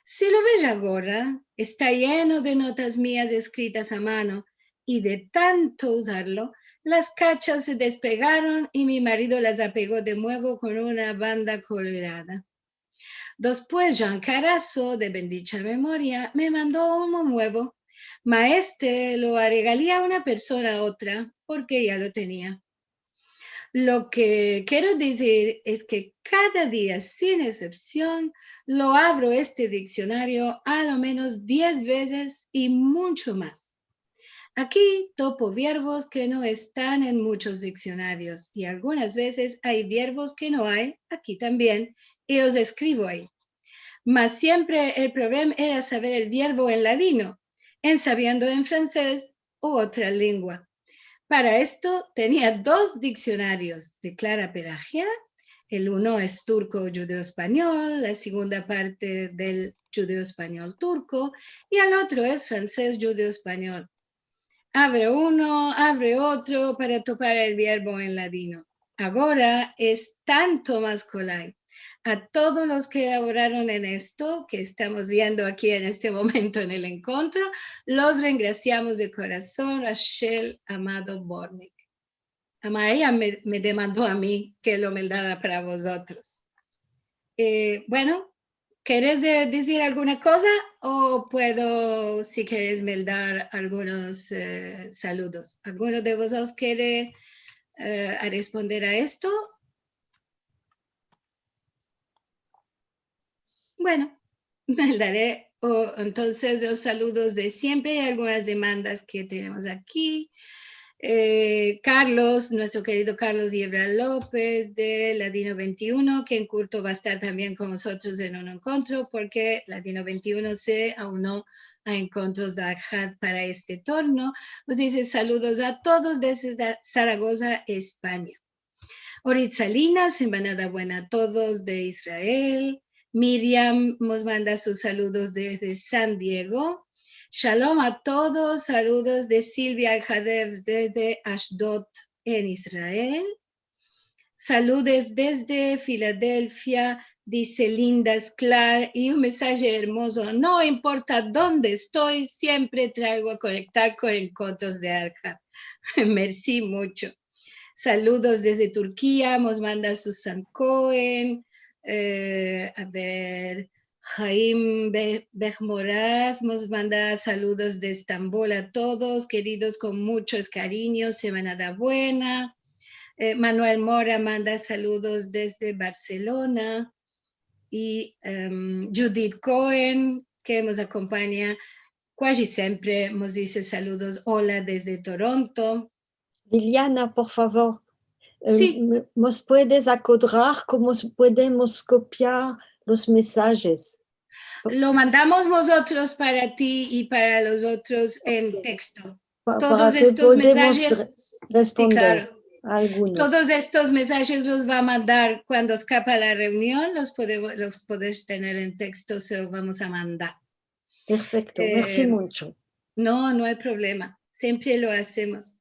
Si lo ves ahora, está lleno de notas mías escritas a mano y de tanto usarlo, Las cachas se despegaron y mi marido las apegó de nuevo con una banda colorada. Después Jean Carazo, de bendita memoria, me mandó uno nuevo. Maestre lo regalé a una persona a otra porque ya lo tenía. Lo que quiero decir es que cada día, sin excepción, lo abro este diccionario a lo menos 10 veces y mucho más. Aquí topo verbos que no están en muchos diccionarios y algunas veces hay verbos que no hay aquí también y los escribo ahí. Mas siempre el problema era saber el verbo en ladino, en sabiendo en francés u otra lengua. Para esto tenía 2 diccionarios de Clara Pelagia. El uno es turco-judeo-español, la segunda parte del judeo-español turco, y el otro es francés-judeo-español. Abre uno, abre otro para topar el verbo en ladino. Ahora es tanto más colay. A todos los que elaboraron en esto, que estamos viendo aquí en este momento en el encuentro, los reingraciamos de corazón, Rachel Amado Bornik. Ella me demandó a mí que lo mandara para vosotros. Bueno, ¿quieres decir alguna cosa o puedo, si quieres, mandar algunos saludos? ¿Alguno de vosotros quiere responder a esto? Bueno, me daré entonces los saludos de siempre y algunas demandas que tenemos aquí. Carlos, nuestro querido Carlos Diebra López de Ladino 21, que en curto va a estar también con nosotros en un encuentro porque Ladino 21 se aunó a encuentros de Arjat para este torno. Nos dice saludos a todos desde Zaragoza, España. Orit Salinas, semana buena a todos de Israel. Miriam nos manda sus saludos desde San Diego. Shalom a todos, saludos de Silvia Al-Hadev desde Ashdod en Israel. Saludos desde Filadelfia, dice Linda Sklar, y un mensaje hermoso. No importa dónde estoy, siempre traigo a conectar con encuentros de Al-Had. Merci mucho. Saludos desde Turquía, nos manda Susan Cohen. A ver, Jaim Bejmoraz nos manda saludos de Estambul a todos, queridos con muchos cariños, semana buena. Manuel Mora manda saludos desde Barcelona. Y Judith Cohen, que nos acompaña casi siempre, nos dice saludos, hola desde Toronto. Liliana, por favor, Sí. ¿nos puedes acordar cómo podemos copiar los mensajes? Lo mandamos nosotros para ti y para los otros en texto. Todos estos mensajes responder sí, claro. a algunos. Todos estos mensajes los va a mandar cuando escapa la reunión, los podés tener en texto, se los vamos a mandar. Perfecto, merci mucho. No hay problema, siempre lo hacemos.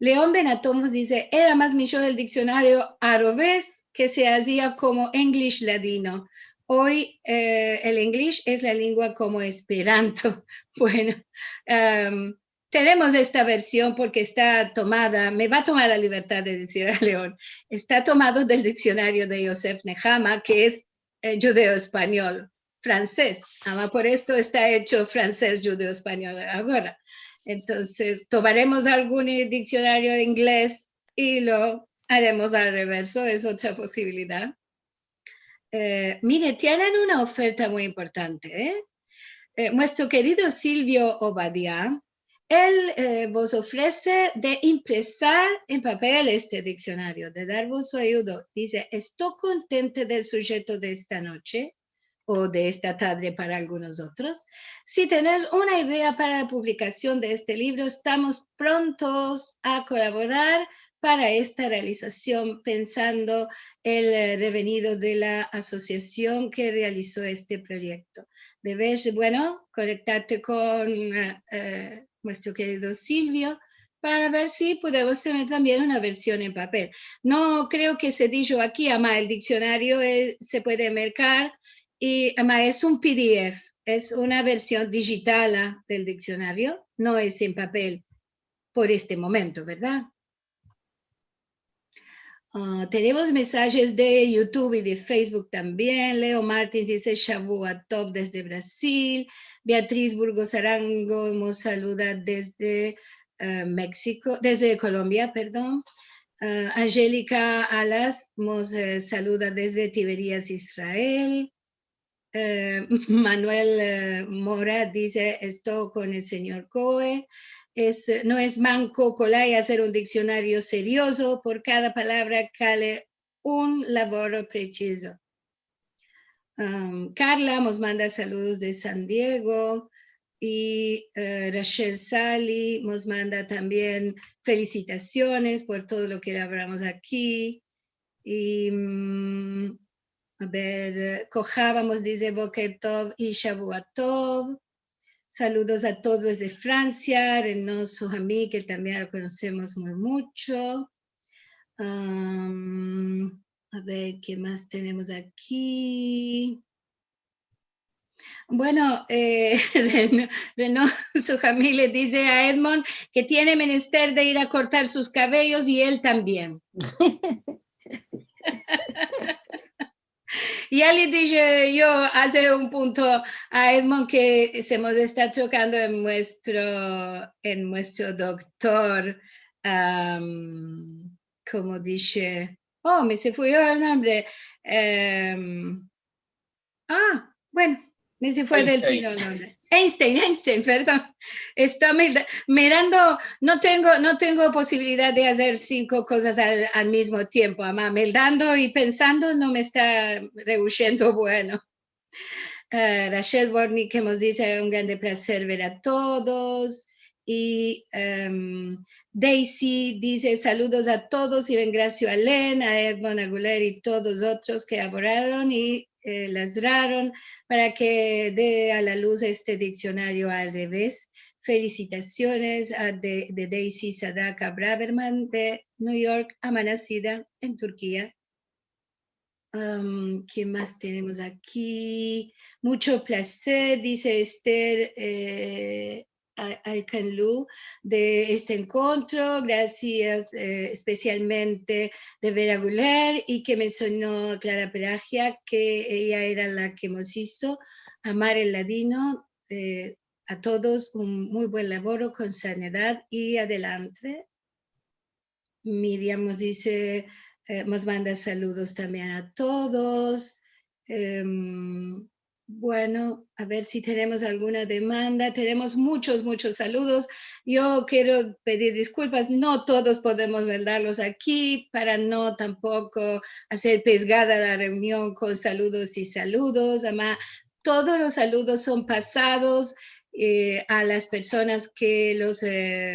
León Benatomos dice, era más mío del diccionario arobés que se hacía como English ladino. Hoy el English es la lengua como Esperanto. Bueno, tenemos esta versión porque está tomada, me va a tomar la libertad de decir a León, está tomado del diccionario de Yosef Nehama, que es judeo-español, francés. Por esto está hecho francés, judeo-español ahora. Entonces, tomaremos algún diccionario inglés y lo haremos al reverso, es otra posibilidad. Mire, tienen una oferta muy importante. Nuestro querido Silvio Obadia, él vos ofrece de impresar en papel este diccionario, de dar vos su ayuda. Dice, estoy contente del sujeto de esta noche o de esta tarde para algunos otros. Si tenés una idea para la publicación de este libro, estamos prontos a colaborar para esta realización, pensando el revenido de la asociación que realizó este proyecto. Debes, conectarte con nuestro querido Silvio para ver si podemos tener también una versión en papel. No creo que se dicho aquí, además el diccionario se puede mercar y además es un PDF, es una versión digital del diccionario, no es en papel por este momento, ¿verdad? Tenemos mensajes de YouTube y de Facebook también. Leo Martins dice Shavua Tov desde Brasil. Beatriz Burgos Arango nos saluda desde México, desde Colombia, perdón. Angélica Alas nos saluda desde Tiberías, Israel. Manuel Mora dice, estoy con el señor Coe. No es manco colay hacer un diccionario serioso, por cada palabra cale un labor preciso. Carla nos manda saludos de San Diego y Rachel Sally nos manda también felicitaciones por todo lo que hablamos aquí. Y a ver, Kojábamos dice Boker Tov y Shavua Tov. Saludos a todos desde Francia, Reynoso Jamí, que también lo conocemos muy mucho. A ver, ¿qué más tenemos aquí? Bueno, Reynoso Jamí le dice a Edmond que tiene menester de ir a cortar sus cabellos y él también. Ya le dije yo hace un punto a Edmond que se nos está tocando en nuestro doctor, como dice, me se fue el nombre. Bueno, me se fue del tiro el nombre. Einstein, perdón. Estoy mirando, no tengo posibilidad de hacer 5 cosas al mismo tiempo. Mirando y pensando no me está rehuyendo bueno. Rachel Borny que nos dice un grande placer ver a todos. Y Daisy dice saludos a todos y gracias a Len, a Edmond Aguilar y todos otros que elaboraron y ladraron para que dé a la luz este diccionario al revés. Felicitaciones de Daisy Sadaka Braverman de New York, amanecida en Turquía. ¿Qué más tenemos aquí? Mucho placer, dice Esther Alcanlú, de este encuentro. Gracias especialmente de Vera Guler y que mencionó Clara Peragia, que ella era la que nos hizo amar el ladino. A todos un muy buen labor con sanidad y adelante. Miriam nos dice, nos manda saludos también a todos. Bueno, a ver si tenemos alguna demanda. Tenemos muchos saludos. Yo quiero pedir disculpas. No todos podemos verlos aquí para no tampoco hacer pesgada la reunión con saludos y saludos. Además, todos los saludos son pasados a las personas que los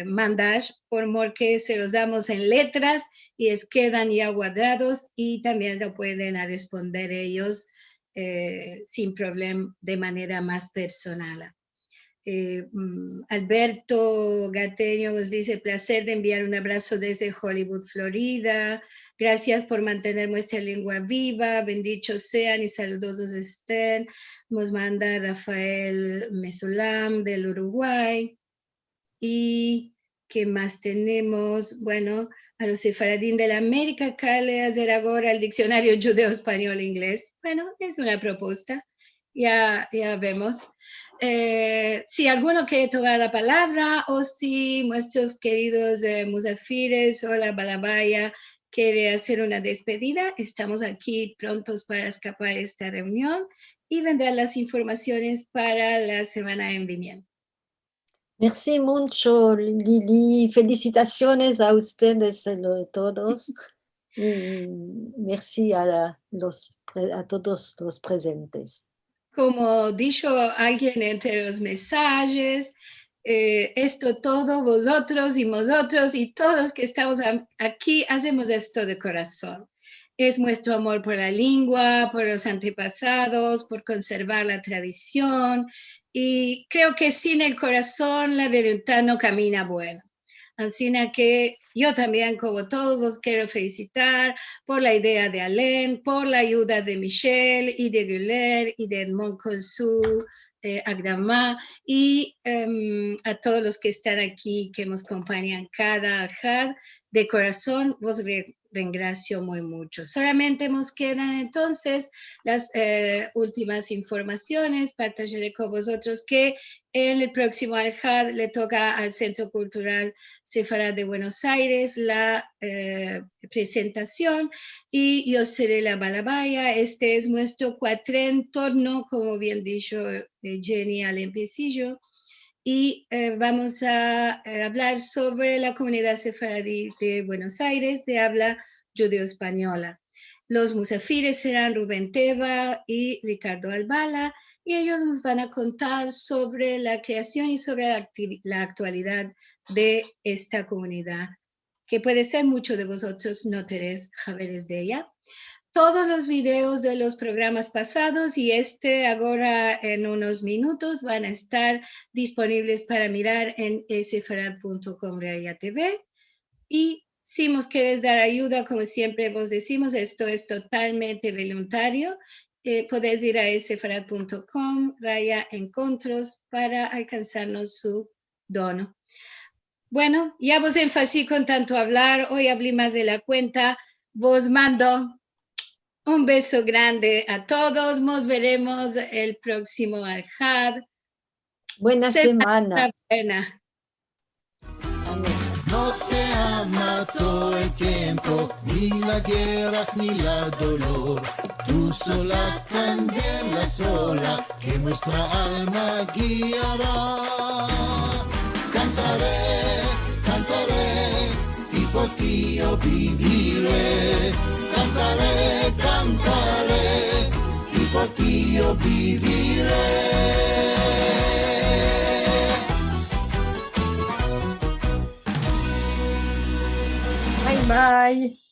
mandas, porque se los damos en letras y quedan ya guardados y también lo pueden responder ellos sin problema de manera más personal. Alberto Gateño nos dice, placer de enviar un abrazo desde Hollywood, Florida. Gracias por mantener nuestra lengua viva. Benditos sean y saludosos estén. Nos manda Rafael Mesolam del Uruguay. ¿Y qué más tenemos? Bueno, a los sefaradín de la América, acá le hacer ahora el diccionario judeo-español-inglés. Bueno, es una propuesta. Ya vemos. Si alguno quiere tomar la palabra o si nuestros queridos musafires o la balabaya quiere hacer una despedida, estamos aquí prontos para escapar esta reunión y vendrán las informaciones para la semana en viniendo. Merci mucho, Lili. Felicitaciones a ustedes todos. Y merci a todos los presentes. Como dijo alguien entre los mensajes, esto todo, vosotros y nosotros y todos que estamos aquí, hacemos esto de corazón. Es nuestro amor por la lengua, por los antepasados, por conservar la tradición. Y creo que sin el corazón la voluntad no camina bueno. Así que yo también, como todos, quiero felicitar por la idea de Alain, por la ayuda de Michelle y de Guler y de Edmond con su Agdama y a todos los que están aquí, que nos acompañan cada ajad. De corazón, vos Ringrazio muy mucho. Solamente nos quedan entonces las últimas informaciones. Partageré con vosotros que en el próximo Al-Had le toca al Centro Cultural Sefarad de Buenos Aires la presentación y yo seré la balabaya. Este es nuestro cuatrentorno, como bien dicho Jenny al empecillo. Y vamos a hablar sobre la comunidad sefaradí de Buenos Aires de habla judeo-española. Los musafires serán Rubén Teva y Ricardo Albala, y ellos nos van a contar sobre la creación y sobre la actualidad de esta comunidad, que puede ser muchos de vosotros no tenéis saberes de ella. Todos los videos de los programas pasados y ahora en unos minutos van a estar disponibles para mirar en sefarad.com TV. Y si nos quieres dar ayuda, como siempre vos decimos, esto es totalmente voluntario. Podéis ir a sefarad.com /encontros para alcanzarnos su dono. Bueno, ya vos enfasí con tanto hablar, hoy hablé más de la cuenta, vos mando un beso grande a todos. Nos veremos el próximo Al-Had. Buena semana. Buena. No te ama todo el tiempo, ni las guerras ni la dolor. Tú sola candela sola, que nuestra alma guiará. Cantaré, cantaré, y por ti yo viviré. Cantaré, cantaré, y por ti yo viviré. Bye bye.